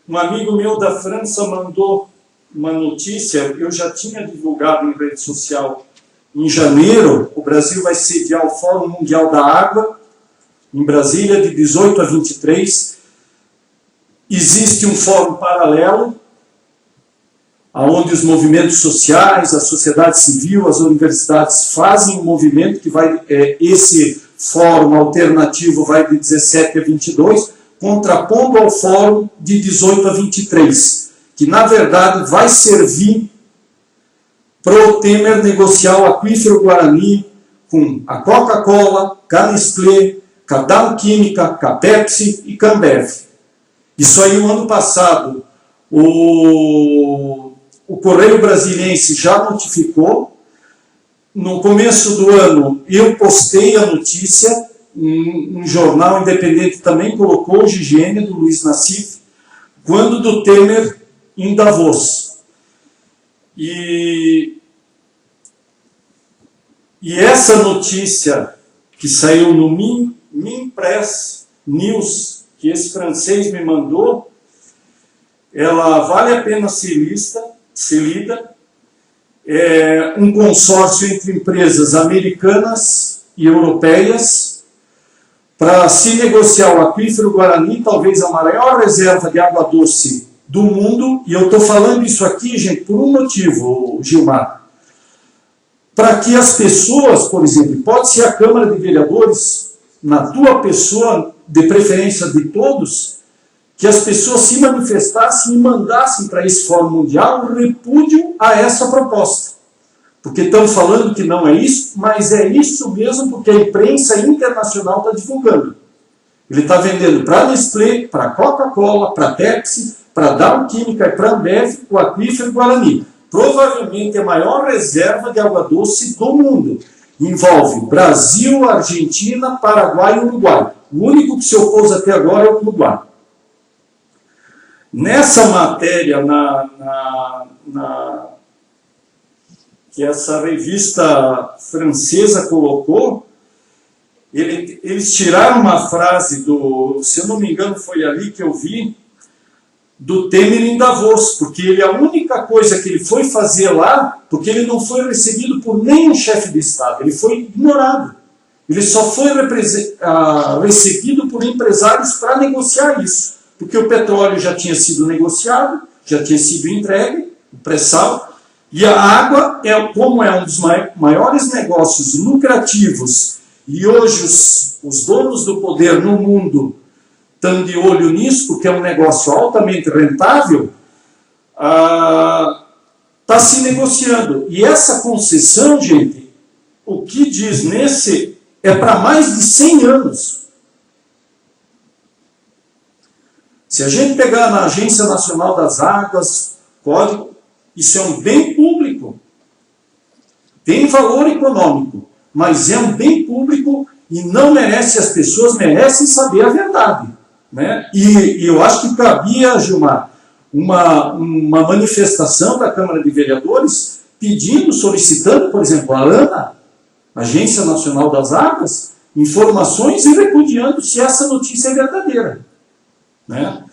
um amigo meu da França mandou uma notícia, eu já tinha divulgado em rede social. Em janeiro, o Brasil vai sediar o Fórum Mundial da Água, em Brasília, de 18 a 23. Existe um fórum paralelo, onde os movimentos sociais, a sociedade civil, as universidades fazem um movimento que vai, esse fórum alternativo vai de 17 a 22, contrapondo ao fórum de 18 a 23, que na verdade vai servir para o Temer negociar o aquífero Guarani com a Coca-Cola, com a Nestlé, com a Dow Química, com a Pepsi e com a Ambev. Isso aí, o ano passado, o Correio Brasiliense já notificou. No começo do ano, eu postei a notícia, um jornal independente também colocou, o Gigênia, do Luiz Nassif, quando do Temer em Davos. E essa notícia que saiu no Minpress News, que esse francês me mandou, ela vale a pena ser lida. É um consórcio entre empresas americanas e europeias para se negociar o aquífero Guarani, talvez a maior reserva de água doce do mundo, e eu estou falando isso aqui, gente, por um motivo, Gilmar. Para que as pessoas, por exemplo, pode ser a Câmara de Vereadores, na tua pessoa, de preferência de todos, que as pessoas se manifestassem e mandassem para esse Fórum Mundial o repúdio a essa proposta. Porque estão falando que não é isso, mas é isso mesmo, porque a imprensa internacional está divulgando. Ele está vendendo para a Nestlé, para a Coca-Cola, para a Pepsi, para a Dow Química e para a Ambev o aquífero Guarani. Provavelmente a maior reserva de água doce do mundo. Envolve Brasil, Argentina, Paraguai e Uruguai. O único que se opôs até agora é o Uruguai. Nessa matéria, que essa revista francesa colocou, eles tiraram uma frase se eu não me engano, foi ali que eu vi, do Temer em Davos, porque a única coisa que ele foi fazer lá, porque ele não foi recebido por nenhum chefe de Estado, ele foi ignorado. Ele só foi recebido por empresários para negociar isso, porque o petróleo já tinha sido negociado, já tinha sido entregue, o pré-sal, e a água, como é um dos maiores negócios lucrativos, e hoje os donos do poder no mundo estão de olho nisso, porque é um negócio altamente rentável, está se negociando. E essa concessão, gente, o que diz nesse, é para mais de 100 anos. Se a gente pegar na Agência Nacional das Águas, código, isso é um bem público. Tem valor econômico, mas é um bem público e não merece, as pessoas merecem saber a verdade. Né? E eu acho que cabia, Gilmar, uma manifestação da Câmara de Vereadores pedindo, solicitando, por exemplo, a ANA, Agência Nacional das Águas, informações e repudiando se essa notícia é verdadeira. Né?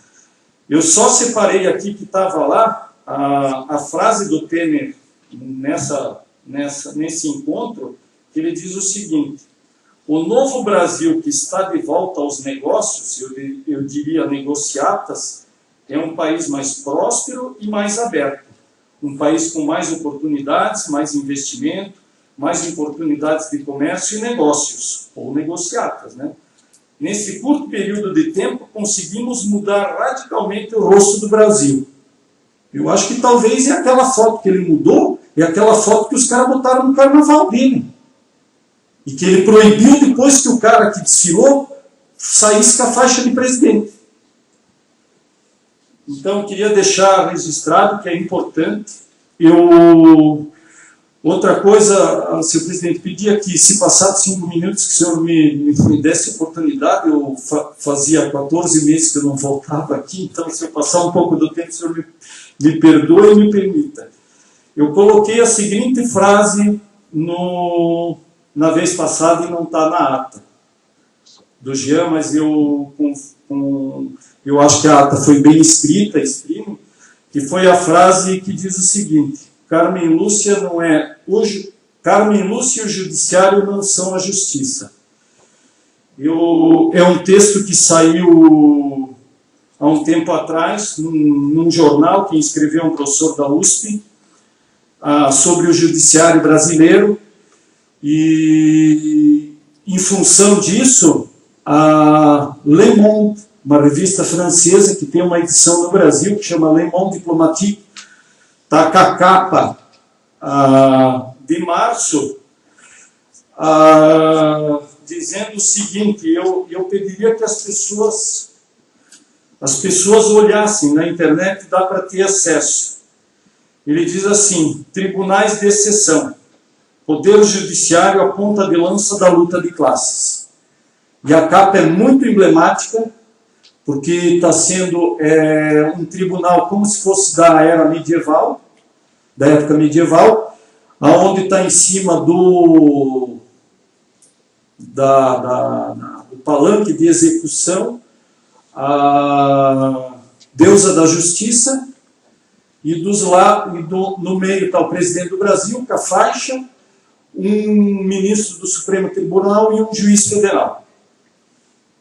Eu só separei aqui que estava lá a frase do Temer nesse encontro, que ele diz o seguinte: o novo Brasil que está de volta aos negócios, eu diria negociatas, é um país mais próspero e mais aberto. Um país com mais oportunidades, mais investimento, mais oportunidades de comércio e negócios, ou negociatas, né? Nesse curto período de tempo, conseguimos mudar radicalmente o rosto do Brasil. Eu acho que talvez é aquela foto que ele mudou, é aquela foto que os caras botaram no carnaval dele. E que ele proibiu depois que o cara que desfilou saísse com a faixa de presidente. Então, eu queria deixar registrado que é importante. Outra coisa, senhor presidente, pedia que, se passar 5 minutos, que o senhor me desse oportunidade. Eu fazia 14 meses que eu não voltava aqui, então, se eu passar um pouco do tempo, o senhor me perdoe e me permita. Eu coloquei a seguinte frase na vez passada e não está na ata do Jean, mas eu acho que a ata foi bem escrita, exprimo, que foi a frase que diz o seguinte: Carmen Lúcia e o judiciário não são a justiça. É um texto que saiu há um tempo atrás, num jornal que escreveu um professor da USP, sobre o judiciário brasileiro, e em função disso, a Le Monde, uma revista francesa que tem uma edição no Brasil que chama Le Monde Diplomatique, está com a capa de março, dizendo o seguinte: eu pediria que as pessoas olhassem na internet, dá para ter acesso. Ele diz assim: tribunais de exceção, poder judiciário a ponta de lança da luta de classes. E a capa é muito emblemática, porque está sendo um tribunal como se fosse da era medieval, da época medieval, aonde está em cima do palanque de execução a deusa da justiça, e no meio está o presidente do Brasil com a faixa, um ministro do Supremo Tribunal e um juiz federal.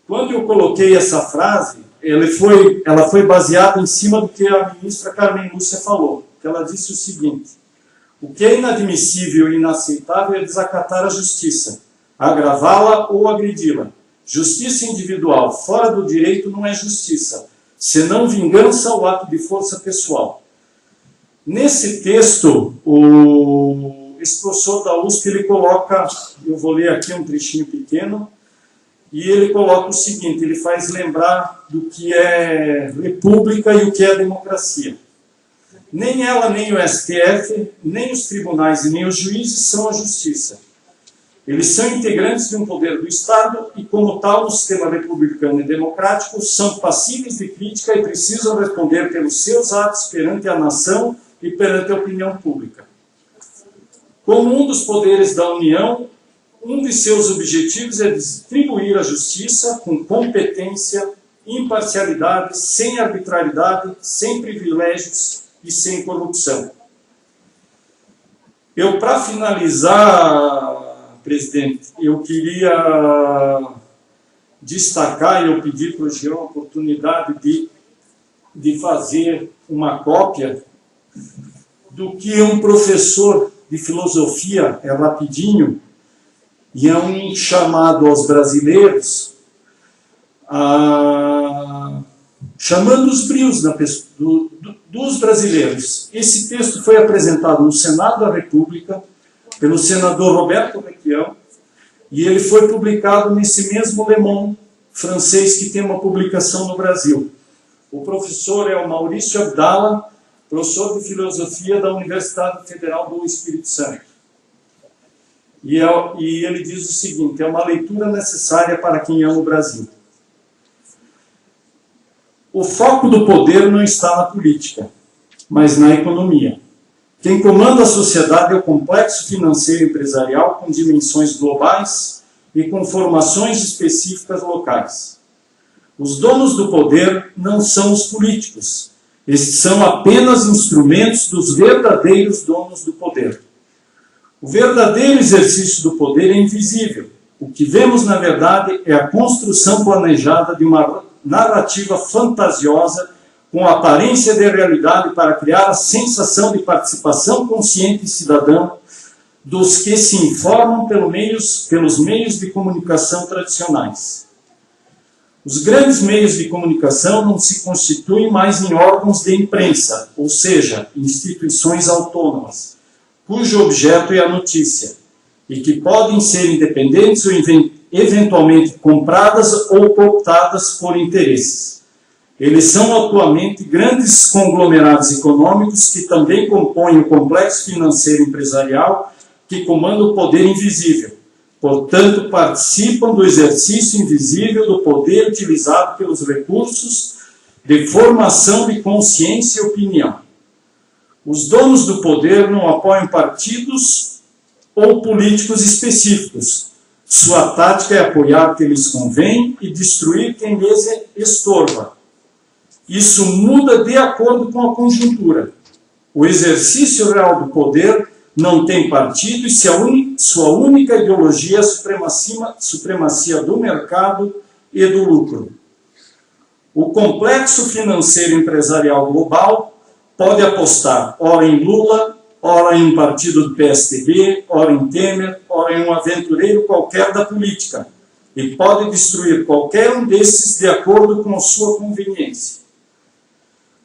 Quando eu coloquei essa frase, ela foi baseada em cima do que a ministra Carmen Lúcia falou, que ela disse o seguinte: o que é inadmissível e inaceitável é desacatar a justiça, agravá-la ou agredi-la. Justiça individual fora do direito não é justiça, senão vingança ou ato de força pessoal. Nesse texto, esse professor da USP, ele coloca, eu vou ler aqui um trechinho pequeno, e ele coloca o seguinte: ele faz lembrar do que é república e o que é democracia. Nem ela, nem o STF, nem os tribunais e nem os juízes são a justiça. Eles são integrantes de um poder do Estado e, como tal, no sistema republicano e democrático, são passíveis de crítica e precisam responder pelos seus atos perante a nação e perante a opinião pública. Como um dos poderes da União, um de seus objetivos é distribuir a justiça com competência, imparcialidade, sem arbitrariedade, sem privilégios e sem corrupção. Para finalizar, presidente, eu queria destacar, e eu pedi para o Jean a oportunidade de fazer uma cópia do que um professor de filosofia, é rapidinho, e é um chamado aos brasileiros, chamando os brios dos brasileiros. Esse texto foi apresentado no Senado da República pelo senador Roberto Requião, e ele foi publicado nesse mesmo Le Monde francês, que tem uma publicação no Brasil. O professor é o Maurício Abdala, professor de filosofia da Universidade Federal do Espírito Santo. E ele diz o seguinte: é uma leitura necessária para quem ama o Brasil. O foco do poder não está na política, mas na economia. Quem comanda a sociedade é o complexo financeiro e empresarial com dimensões globais e com formações específicas locais. Os donos do poder não são os políticos. Estes são apenas instrumentos dos verdadeiros donos do poder. O verdadeiro exercício do poder é invisível. O que vemos, na verdade, é a construção planejada de uma narrativa fantasiosa com aparência de realidade para criar a sensação de participação consciente e cidadã dos que se informam pelos meios de comunicação tradicionais. Os grandes meios de comunicação não se constituem mais em órgãos de imprensa, ou seja, instituições autônomas, cujo objeto é a notícia, e que podem ser independentes ou eventualmente compradas ou cooptadas por interesses. Eles são atualmente grandes conglomerados econômicos que também compõem o complexo financeiro empresarial que comanda o poder invisível. Portanto, participam do exercício invisível do poder utilizado pelos recursos de formação de consciência e opinião. Os donos do poder não apoiam partidos ou políticos específicos. Sua tática é apoiar quem lhes convém e destruir quem lhes estorva. Isso muda de acordo com a conjuntura. O exercício real do poder não tem partido e sua única ideologia é a supremacia do mercado e do lucro. O complexo financeiro empresarial global pode apostar ora em Lula, ora em um partido do PSDB, ora em Temer, ora em um aventureiro qualquer da política, e pode destruir qualquer um desses de acordo com sua conveniência.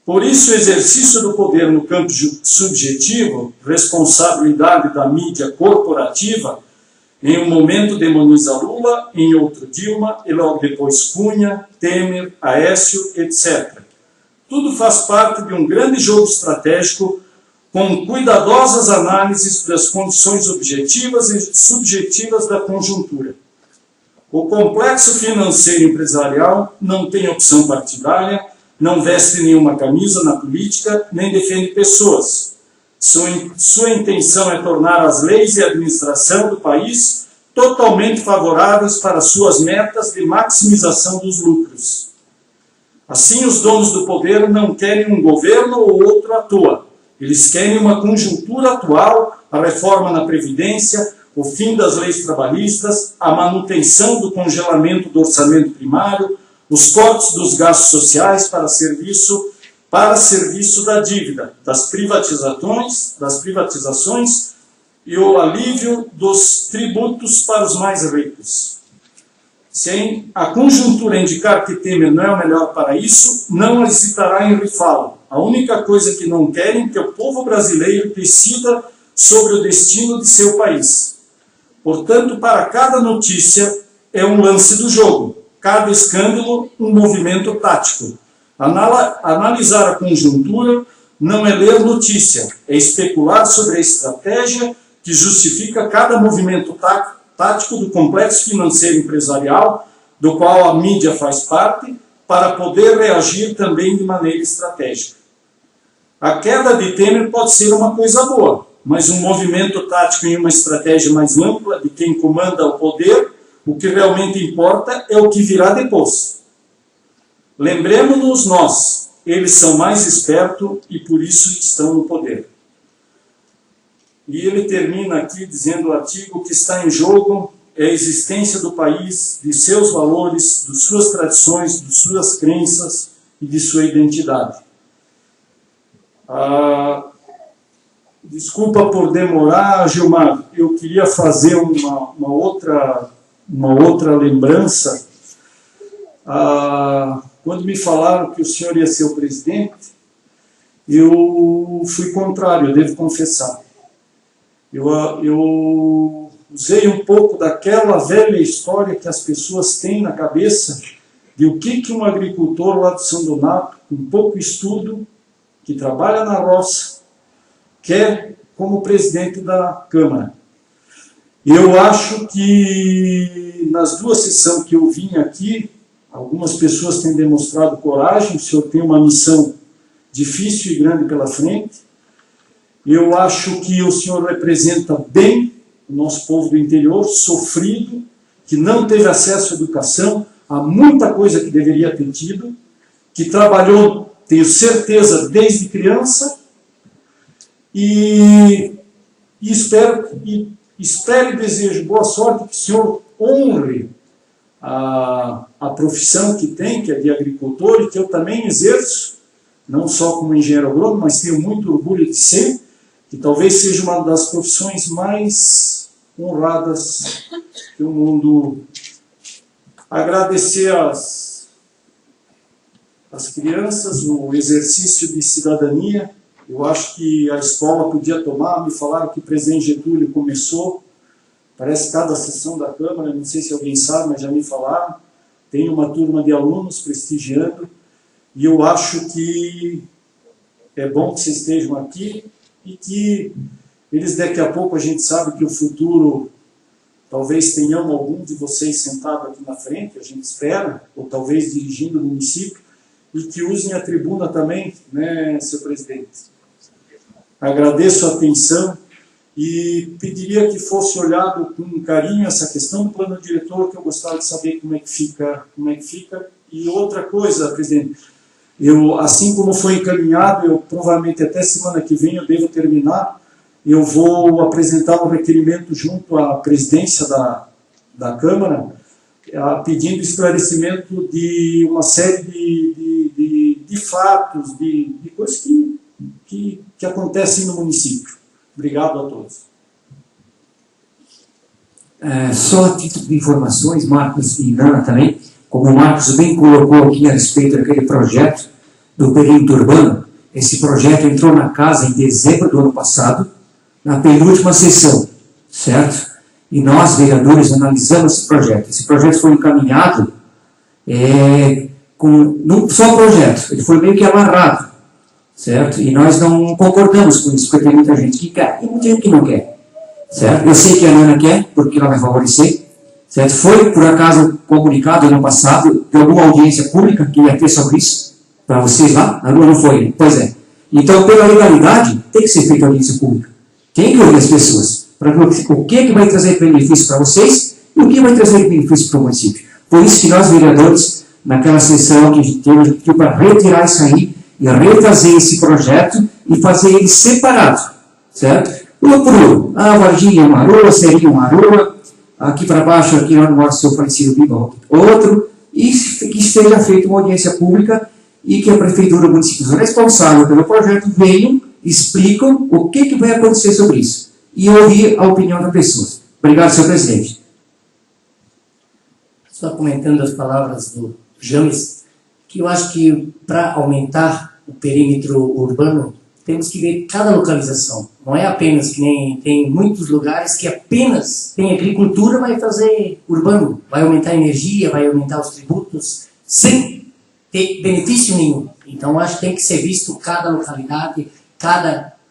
Por isso, o exercício do poder no campo subjetivo, responsabilidade da mídia corporativa, em um momento demoniza Lula, em outro Dilma, e logo depois Cunha, Temer, Aécio, etc. Tudo faz parte de um grande jogo estratégico com cuidadosas análises das condições objetivas e subjetivas da conjuntura. O complexo financeiro empresarial não tem opção partidária, não veste nenhuma camisa na política, nem defende pessoas. Sua intenção é tornar as leis e a administração do país totalmente favoráveis para suas metas de maximização dos lucros. Assim, os donos do poder não querem um governo ou outro à toa. Eles querem uma conjuntura atual, a reforma na Previdência, o fim das leis trabalhistas, a manutenção do congelamento do orçamento primário, os cortes dos gastos sociais para serviço da dívida, das privatizações e o alívio dos tributos para os mais ricos. Se a conjuntura indicar que Temer não é o melhor para isso, não hesitará em rifá-lo. A única coisa que não querem é que o povo brasileiro decida sobre o destino de seu país. Portanto, para cada notícia é um lance do jogo. Cada escândalo, um movimento tático. Analisar a conjuntura não é ler notícia, é especular sobre a estratégia que justifica cada movimento tático do complexo financeiro empresarial, do qual a mídia faz parte, para poder reagir também de maneira estratégica. A queda de Temer pode ser uma coisa boa, mas um movimento tático em uma estratégia mais ampla de quem comanda o poder, o que realmente importa é o que virá depois. Lembremos-nos nós, eles são mais espertos e por isso estão no poder. E ele termina aqui dizendo: o artigo que está em jogo é a existência do país, de seus valores, de suas tradições, de suas crenças e de sua identidade. Desculpa por demorar, Gilmar, eu queria fazer uma outra lembrança. Quando me falaram que o senhor ia ser o presidente, eu fui contrário, eu devo confessar. Eu usei um pouco daquela velha história que as pessoas têm na cabeça de o que um agricultor lá de São Donato, com pouco estudo, que trabalha na roça, quer como presidente da Câmara. Eu acho que nas duas sessões que eu vim aqui, algumas pessoas têm demonstrado coragem, o senhor tem uma missão difícil e grande pela frente. Eu acho que o senhor representa bem o nosso povo do interior, sofrido, que não teve acesso à educação, há muita coisa que deveria ter tido, que trabalhou, tenho certeza, desde criança, e espero e desejo boa sorte, que o senhor honre a profissão que tem, que é de agricultor, e que eu também exerço, não só como engenheiro agrônomo, mas tenho muito orgulho de ser, que talvez seja uma das profissões mais honradas que o mundo. Agradecer às crianças no exercício de cidadania. Eu acho que a escola podia tomar, me falaram que o presidente Getúlio começou, parece cada sessão da Câmara, não sei se alguém sabe, mas já me falaram, tem uma turma de alunos prestigiando, e eu acho que é bom que vocês estejam aqui, e que eles daqui a pouco, a gente sabe que o futuro, talvez tenhamos algum de vocês sentado aqui na frente, a gente espera, ou talvez dirigindo o município, e que usem a tribuna também, né, senhor presidente? Agradeço a atenção e pediria que fosse olhado com carinho essa questão do plano diretor, que eu gostaria de saber como é que fica. E outra coisa, presidente, eu, assim como foi encaminhado, eu provavelmente até semana que vem eu devo terminar, eu vou apresentar um requerimento junto à presidência da Câmara, pedindo esclarecimento de uma série de fatos, de coisas que acontecem no município. Obrigado a todos. Só a título de informações, Marcos e Nana também, como o Marcos bem colocou aqui a respeito daquele projeto do perímetro urbano, esse projeto entrou na casa em dezembro do ano passado, na penúltima sessão, certo? E nós, vereadores, analisamos esse projeto. Esse projeto foi encaminhado não só o projeto, ele foi meio que amarrado, certo? E nós não concordamos com isso, porque tem muita gente que quer e muita gente que não quer, certo? Eu sei que a Nana quer, porque ela vai favorecer, certo? Foi, por acaso, comunicado ano passado, de alguma audiência pública que ia ter sobre isso, para vocês lá, na rua não foi, pois é. Então, pela legalidade, tem que ser feita audiência pública. Tem que ouvir as pessoas, para ver o que vai trazer benefício para vocês e o que vai trazer benefício para o município. Por isso que nós, vereadores, naquela sessão que a gente teve, a gente pediu para retirar isso aí e retrazer esse projeto e fazer ele separado, certo? Um por um. Varginha é uma rua, Serinha uma rua, aqui para baixo, aqui onde mora o seu falecido Biba, outro, e que seja feita uma audiência pública e que a Prefeitura Municipal responsável pelo projeto venham, explicam o que vai acontecer sobre isso e ouvir a opinião das pessoas. Obrigado, senhor presidente. Só comentando as palavras do James, que eu acho que para aumentar o perímetro urbano, temos que ver cada localização. Não é apenas que nem tem muitos lugares que apenas tem agricultura, vai fazer urbano, vai aumentar a energia, vai aumentar os tributos, sem ter benefício nenhum. Então acho que tem que ser visto cada localidade,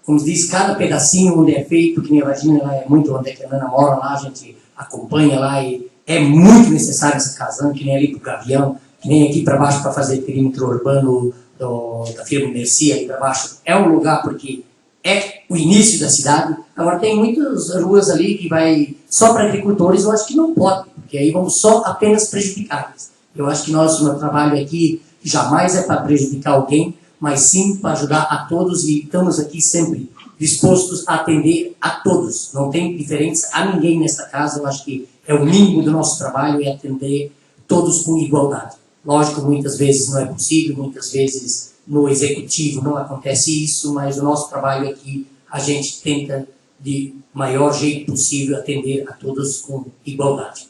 como se diz, cada pedacinho onde é feito, que nem a Varginha lá é muito onde é que a Nana mora, lá a gente acompanha lá e é muito necessário essa casão, que nem ali para o Gavião, que nem aqui para baixo para fazer perímetro urbano da firma Mercia, ali para baixo. É um lugar porque é o início da cidade. Agora tem muitas ruas ali que vai só para agricultores, eu acho que não pode, porque aí vamos só apenas prejudicar. Eu acho que nosso trabalho aqui jamais é para prejudicar alguém, mas sim para ajudar a todos e estamos aqui sempre dispostos a atender a todos. Não tem diferença a ninguém nesta casa. Eu acho que é o mínimo do nosso trabalho, é atender todos com igualdade. Lógico, muitas vezes não é possível, muitas vezes no executivo não acontece isso, mas o nosso trabalho aqui, a gente tenta de maior jeito possível atender a todos com igualdade.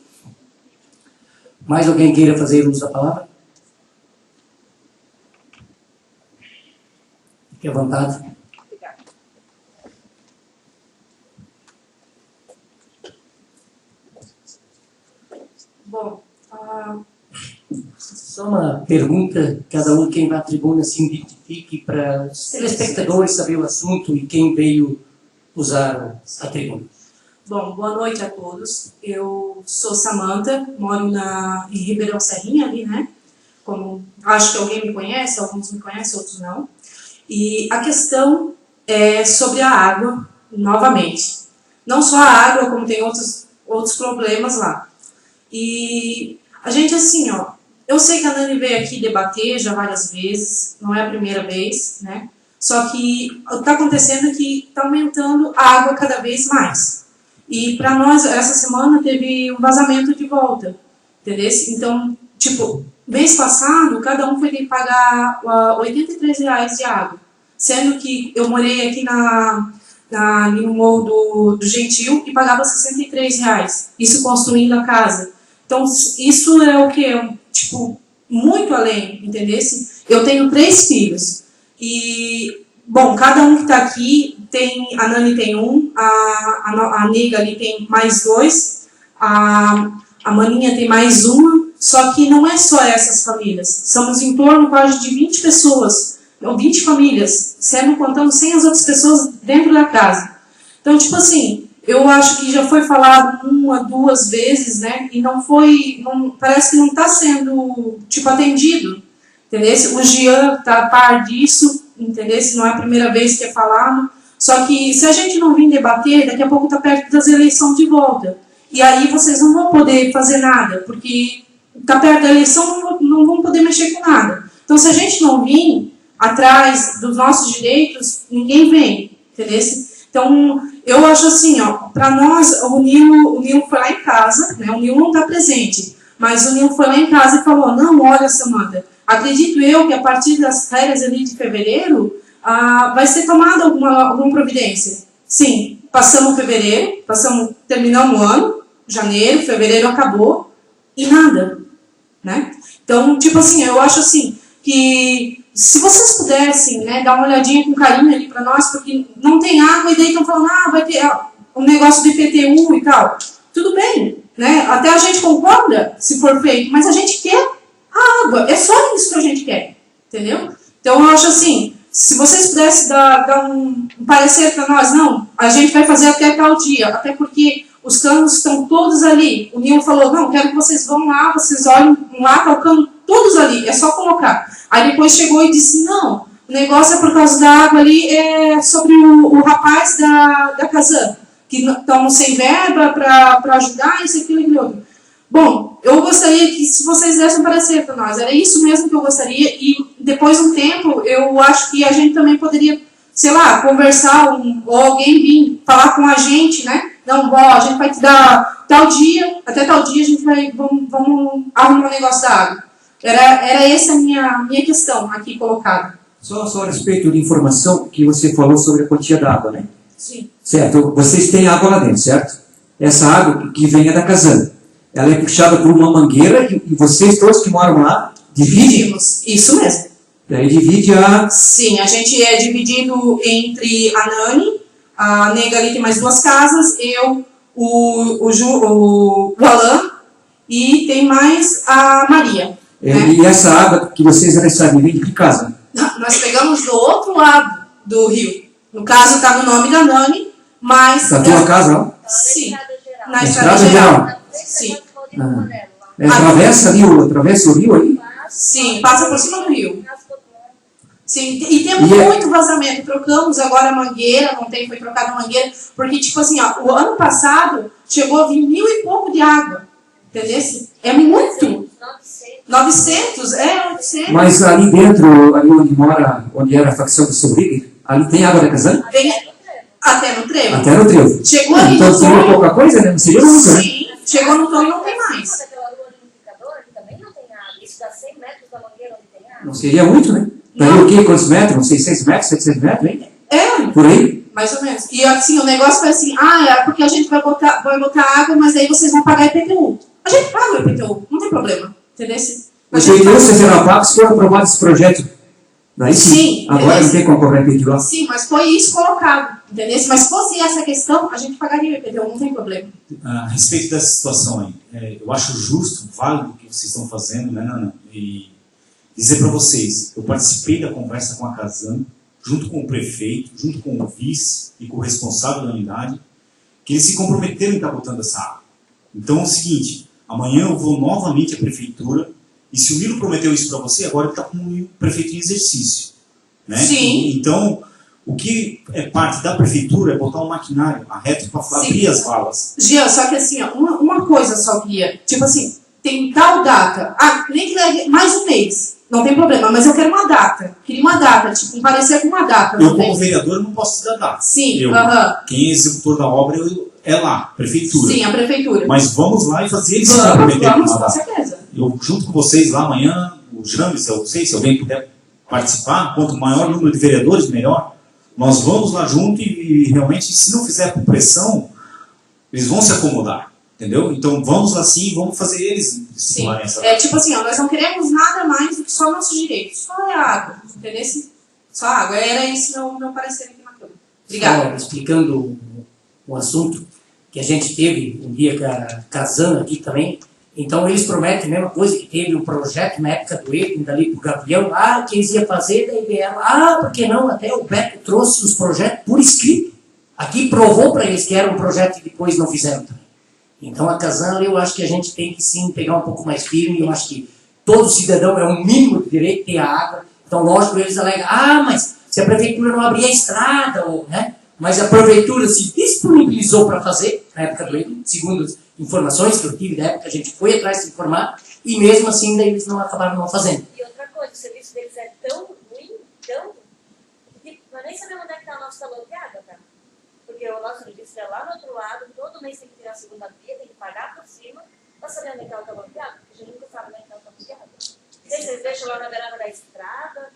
Mais alguém queira fazer uso da palavra? Fique à vontade. Bom, só uma pergunta, cada um quem vai à tribuna se identifique para os telespectadores saber o assunto e quem veio usar a tribuna. Bom, boa noite a todos. Eu sou Samanta, moro em Ribeirão Serrinha ali, né? Como acho que alguém me conhece, alguns me conhecem, outros não. E a questão é sobre a água, novamente. Não só a água, como tem outros problemas lá. E a gente, assim, ó, eu sei que a Nani veio aqui debater já várias vezes, não é a primeira vez, né? Só que o que está acontecendo é que está aumentando a água cada vez mais. E para nós, essa semana teve um vazamento de volta, entendeu? Então, tipo, mês passado, cada um foi ter que pagar R$ 83 de água. Sendo que eu morei aqui ali no Morro do Gentil e pagava R$ 63. Isso construindo a casa. Então, isso é o quê? Tipo, muito além, entendeu? Eu tenho 3 filhos. E, bom, cada um que está aqui, a Nani tem um, a Nega ali tem mais 2, a Maninha tem mais uma, só que não é só essas famílias. Somos em torno quase de 20 pessoas, ou 20 famílias, sendo contando sem as outras pessoas dentro da casa. Então, tipo assim, eu acho que já foi falado 1, 2 vezes, né? E parece que não está sendo, tipo, atendido. Entendeu? O Jean está a par disso, entendeu? Não é a primeira vez que é falado. Só que se a gente não vir debater, daqui a pouco está perto das eleições de volta. E aí vocês não vão poder fazer nada, porque está perto da eleição, não vão poder mexer com nada. Então, se a gente não vir atrás dos nossos direitos, ninguém vem, entendeu? Então, eu acho assim, para nós, o Nilo foi lá em casa, né? O Nilo não está presente, mas o Nilo foi lá em casa e falou, não, olha, Samanta, acredito eu que a partir das férias ali de fevereiro, vai ser tomada alguma providência. Sim, passamos fevereiro, terminamos o ano, janeiro, fevereiro acabou, e nada, né? Então, tipo assim, eu acho assim, que se vocês pudessem, né, dar uma olhadinha com carinho ali para nós, porque não tem água, e daí estão falando, vai ter um negócio de IPTU e tal. Tudo bem, né? Até a gente concorda se for feito, mas a gente quer a água, é só isso que a gente quer, entendeu? Então eu acho assim, se vocês pudessem dar um parecer para nós, não, a gente vai fazer até tal dia, até porque os canos estão todos ali. O Nilo falou, não, quero que vocês vão lá, vocês olhem lá, tá o cano todos ali, é só colocar. Aí depois chegou e disse, não, o negócio é por causa da água ali, é sobre o rapaz da Casan, que estão sem verba para ajudar, isso, aquilo e aquilo outro. Bom, eu gostaria que se vocês dessem um parecer para nós, era isso mesmo que eu gostaria, e depois de um tempo, eu acho que a gente também poderia, sei lá, conversar, ou alguém vir falar com a gente, né? Não, a gente vai te dar tal dia, até tal dia a gente vamos arrumar um negócio da água. Era essa a minha questão aqui colocada. Só a respeito de informação que você falou sobre a quantia d'água, né? Sim. Certo, vocês têm água lá dentro, certo? Essa água que vem é da Casan. Ela é puxada por uma mangueira e vocês todos que moram lá dividem? Isso mesmo. Daí divide a... Sim, a gente é dividido entre a Nani, a Nega ali tem mais 2 casas, eu, o Alain e tem mais a Maria. E essa água que vocês recebem vem de que casa? Nós pegamos do outro lado do rio. No caso está no nome da Nani, mas... Da tua casa, ó? Sim. Na estrada geral. Sim. Atravessa o rio aí? Sim, passa por cima do rio. Sim, e temos muito vazamento. Trocamos agora a mangueira, foi trocada a mangueira, porque, tipo assim, o ano passado chegou a vir 1.000 e pouco de água. Entendeu? É muito. 900, 900. Mas ali dentro, ali onde era a facção do seu líder, ali tem água da Casan? Até no trevo. Até no trevo. Chegou ali então no seria pouca coisa, né? Não seria muito, né? Sim, chegou no tom e não tem mais. Também não tem água. Isso dá 100 metros da mangueira onde tem água. Não seria muito, né? Daria o quê? Quantos metros? Não sei, 6 metros, 700 metros, hein? Por aí? Mais ou menos. E assim, o negócio foi assim, é porque a gente vai botar água, mas aí vocês vão pagar IPTU. A gente paga o IPTU, não tem problema. Entendeu? O IPTU, vocês eram pagos, se for aprovado esse projeto. Daí sim. Agora não tem como cobrar IPTU. Sim, mas foi isso colocado. Entendeu? Mas fosse essa questão, a gente pagaria o IPTU, não tem problema. A respeito dessa situação aí, eu acho justo, válido o que vocês estão fazendo, né, Nana? E dizer para vocês, eu participei da conversa com a Casan, junto com o prefeito, junto com o vice e com o responsável da unidade, que eles se comprometeram em estar botando essa água. Então é o seguinte, amanhã eu vou novamente à prefeitura, e se o Nilo prometeu isso para você, agora ele está com o prefeito em exercício. Né? Sim. Então, o que é parte da prefeitura é botar um maquinário, a reto, para abrir as valas. Jean, só que assim, uma coisa só queria, tipo assim, tem tal data, nem que leve mais um mês, não tem problema, mas eu quero uma data, queria uma data, tipo, parecer com uma data. Eu, como vereador, não posso te dar data. Sim, Quem é executor da obra é lá, prefeitura. Sim, a prefeitura. Mas vamos lá e fazer isso. Vamos, com certeza. Eu junto com vocês lá amanhã, o James, eu não sei se alguém puder participar, quanto maior número de vereadores, melhor. Nós vamos lá junto e realmente, se não fizer com pressão, eles vão se acomodar, entendeu? Então vamos lá sim, vamos fazer eles sim. Tipo assim, ó, nós não queremos nada mais do que só nossos direitos. Só é água, entendeu? Só água. Era isso meu parecer aqui na Câmara. Obrigada. Só explicando o assunto, que a gente teve um dia com a Casan aqui também. Então eles prometem a mesma coisa, que teve um projeto na época do Edmund ali pro Gavião, que eles iam fazer, daí vieram, por que não? Até o Beto trouxe os projetos por escrito. Aqui provou para eles que era um projeto e depois não fizeram também. Então a Casan, eu acho que a gente tem que sim pegar um pouco mais firme, eu acho que todo cidadão é um mínimo de direito de ter a água. Então lógico, eles alegam, mas se a prefeitura não abrir a estrada, né? Mas a prefeitura se disponibilizou para fazer, na época do Edmund, segundo as informações que eu tive da época, a gente foi atrás de se informar, e mesmo assim daí eles não acabaram não fazendo. E outra coisa, o serviço deles é tão ruim, que nós nem sabemos onde é que está o nosso talão de água, tá? Porque o nosso serviço é lá no outro lado, todo mês tem que tirar a segunda via, tem que pagar por cima, para saber onde é que está o talão de água, porque a gente nunca sabe onde é que está o talão de água. Vocês deixam lá na beirada da estrada,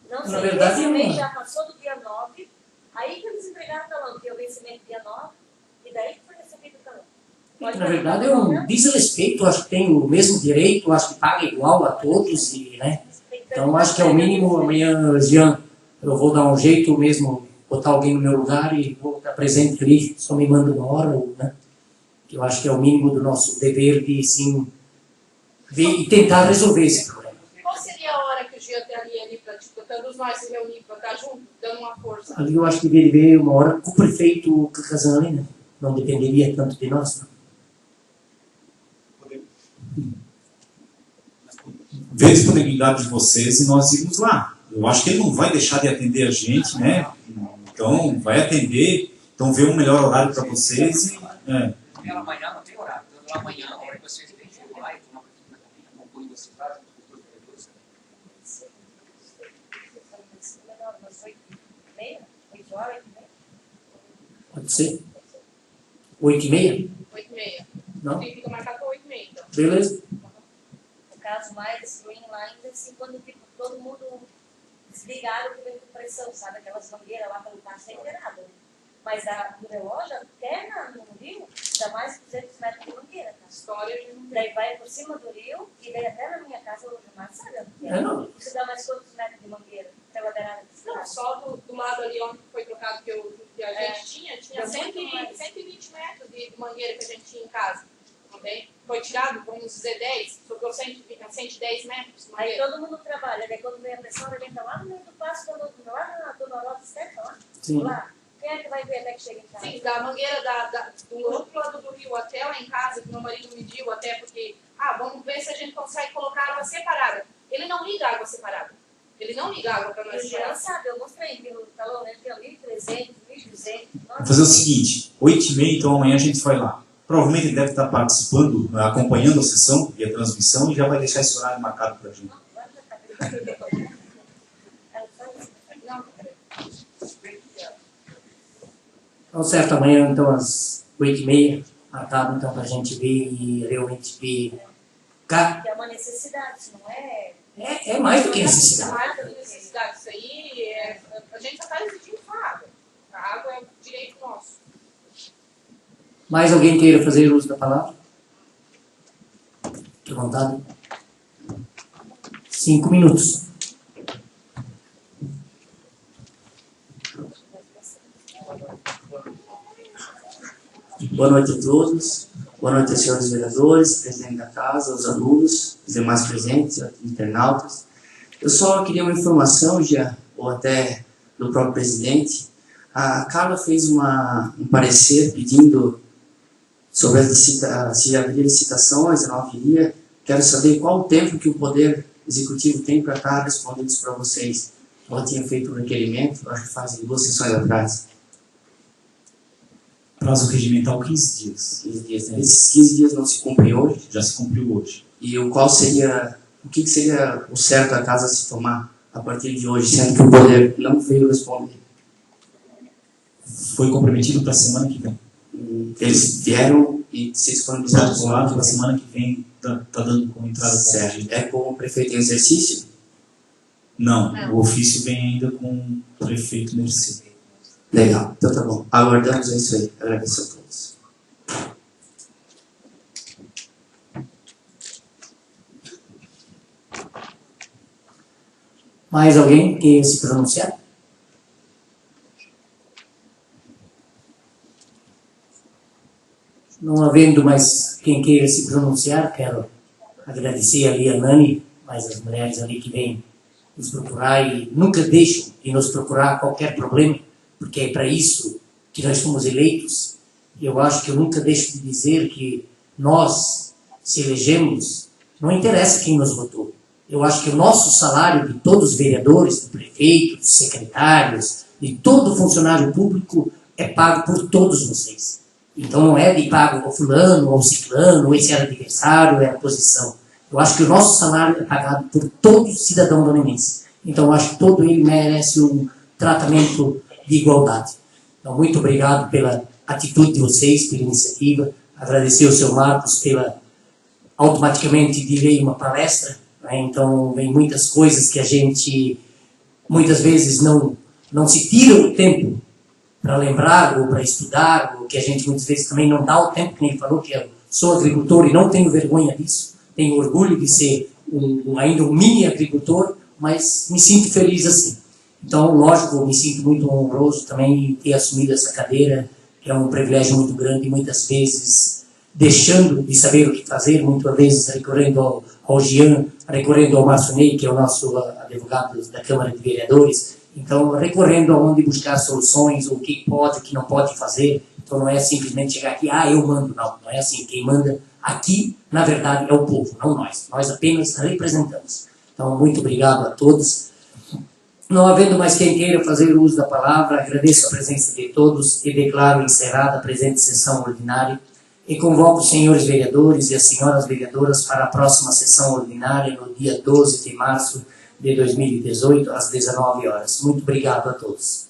não sei, verdade, esse mês já passou do dia 9, aí que eles entregaram o talão, que é o vencimento dia 9, e daí que foi recebido o talão. Na verdade é um desrespeito, acho que tem o mesmo direito, acho que paga igual a todos, né? Então acho que é o mínimo. Amanhã, Jean, eu vou dar um jeito mesmo, botar alguém no meu lugar e vou estar presente ali, só me manda uma hora, né? Eu acho que é o mínimo do nosso dever de sim ver e tentar resolver esse problema. Qual seria a hora que o Jean estaria ali para, tipo, todos nós se reunir para estar junto, dando uma força? Ali eu acho que deveria ver uma hora com o prefeito Casan ali, né? Não dependeria tanto de nós, não. Ver a disponibilidade de vocês e nós irmos lá. Eu acho que ele não vai deixar de atender a gente, né? Então, vai atender. Então, vê um melhor horário para vocês. Pela manhã não tem horário. Pela manhã, a hora que vocês têm que ir lá e tomar acompanho da cidade, com os vereadores. Umas 8h30, 8 horas, 8h30. Pode ser? 8h30? 8h30. Não? Tem que marcar para 8h30, então. Beleza. O caso mais ruim lá ainda assim, quando tipo, todo mundo desligaram que veio com pressão, sabe? Aquelas mangueiras lá para lutar sem ter nada. Mas do relógio, até no rio, dá mais de 200 metros de mangueira. Tá? História de um... Daí vai por cima do rio e daí até na minha casa hoje mais, sabe? Não. Você dá mais quantos metros de mangueira? Pela beirada de Não, só do lado ali onde foi trocado que a gente tinha 120 metros de mangueira que a gente tinha em casa. Também. Foi tirado, vamos dizer, 10, sobrou 110 metros. Aí todo mundo trabalha, daí quando vem a pressão, ele entra lá no meio do passo, lá na Dona Rosa Esteta, lá. Sim. Lá. Quem é que vai ver até que chega em casa? Sim, da mangueira do outro lado do rio até lá em casa, que meu marido mediu até porque, vamos ver se a gente consegue colocar água separada. Ele não liga água separada. Ele não liga água para nós. Ele já sabe, eu mostrei pelo talão, né? Tem 1.300, 1.200. Vamos fazer o seguinte, 8h30, então amanhã a gente vai lá. Provavelmente ele deve estar participando, acompanhando a sessão e a transmissão e já vai deixar esse horário marcado para a gente. Então, certo, amanhã, então, às 8h30, marcado, então, para a gente ver e realmente ver. Que é uma necessidade, isso não é... É mais do que necessidade. Mais do que necessidade, isso aí, a gente só está exigindo água. A água é um direito nosso. Mais alguém queira fazer uso da palavra? Fique à vontade. 5 minutos. Boa noite a todos. Boa noite aos senhores vereadores, presidente da casa, aos alunos, os demais presentes, internautas. Eu só queria uma informação, já, ou até do próprio presidente. A Carla fez um parecer pedindo sobre se haveria licitações, não haveria. Quero saber qual o tempo que o Poder Executivo tem para estar respondendo isso para vocês. Ela tinha feito um requerimento, acho que faz 2 sessões atrás. Prazo regimental 15 dias. 15 dias, né? Esses 15 dias não se cumprem hoje? Já se cumpriu hoje. E o que seria o certo a casa se tomar a partir de hoje, sendo que o Poder não veio responder? Foi comprometido para a semana que vem. Eles vieram e ser disponibilizado Todos lá, na semana que vem tá dando como entrada certo. corrigida. É com o prefeito em exercício? Não, Não. o ofício vem ainda com o prefeito Mercê. Legal, então tá bom. Aguardamos isso aí. Agradeço a todos. Mais alguém queira se pronunciar? Não havendo mais quem queira se pronunciar, quero agradecer ali a Nani, mais as mulheres ali que vêm nos procurar e nunca deixam de nos procurar qualquer problema, porque é para isso que nós fomos eleitos. E eu acho que eu nunca deixo de dizer que nós se elegemos, não interessa quem nos votou. Eu acho que o nosso salário de todos os vereadores, do prefeito, dos secretários, de todo funcionário público é pago por todos vocês. Então não é de pago ao fulano, ao ciclano, ou esse era adversário, é a posição. Eu acho que o nosso salário é pagado por todo cidadão donense. Então eu acho que todo ele merece um tratamento de igualdade. Então muito obrigado pela atitude de vocês, pela iniciativa. Agradecer ao seu Marcos pela, automaticamente direi uma palestra, né? Então vem muitas coisas que a gente muitas vezes não se tira o tempo para lembrar ou para estudar, ou que a gente muitas vezes também não dá o tempo, que nem ele falou, que eu sou agricultor e não tenho vergonha disso, tenho orgulho de ser ainda um mini agricultor, mas me sinto feliz assim. Então, lógico, me sinto muito honroso também em ter assumido essa cadeira, que é um privilégio muito grande e muitas vezes deixando de saber o que fazer, muitas vezes recorrendo ao Jean, recorrendo ao Márcio Ney, que é o nosso advogado da Câmara de Vereadores. Então, recorrendo aonde buscar soluções, o que pode, o que não pode fazer. Então, não é simplesmente chegar aqui, eu mando. Não é assim. Quem manda aqui, na verdade, é o povo, não nós. Nós apenas representamos. Então, muito obrigado a todos. Não havendo mais quem queira fazer uso da palavra, agradeço a presença de todos e declaro encerrada a presente sessão ordinária e convoco os senhores vereadores e as senhoras vereadoras para a próxima sessão ordinária no dia 12 de março de 2018, às 19 horas. Muito obrigado a todos.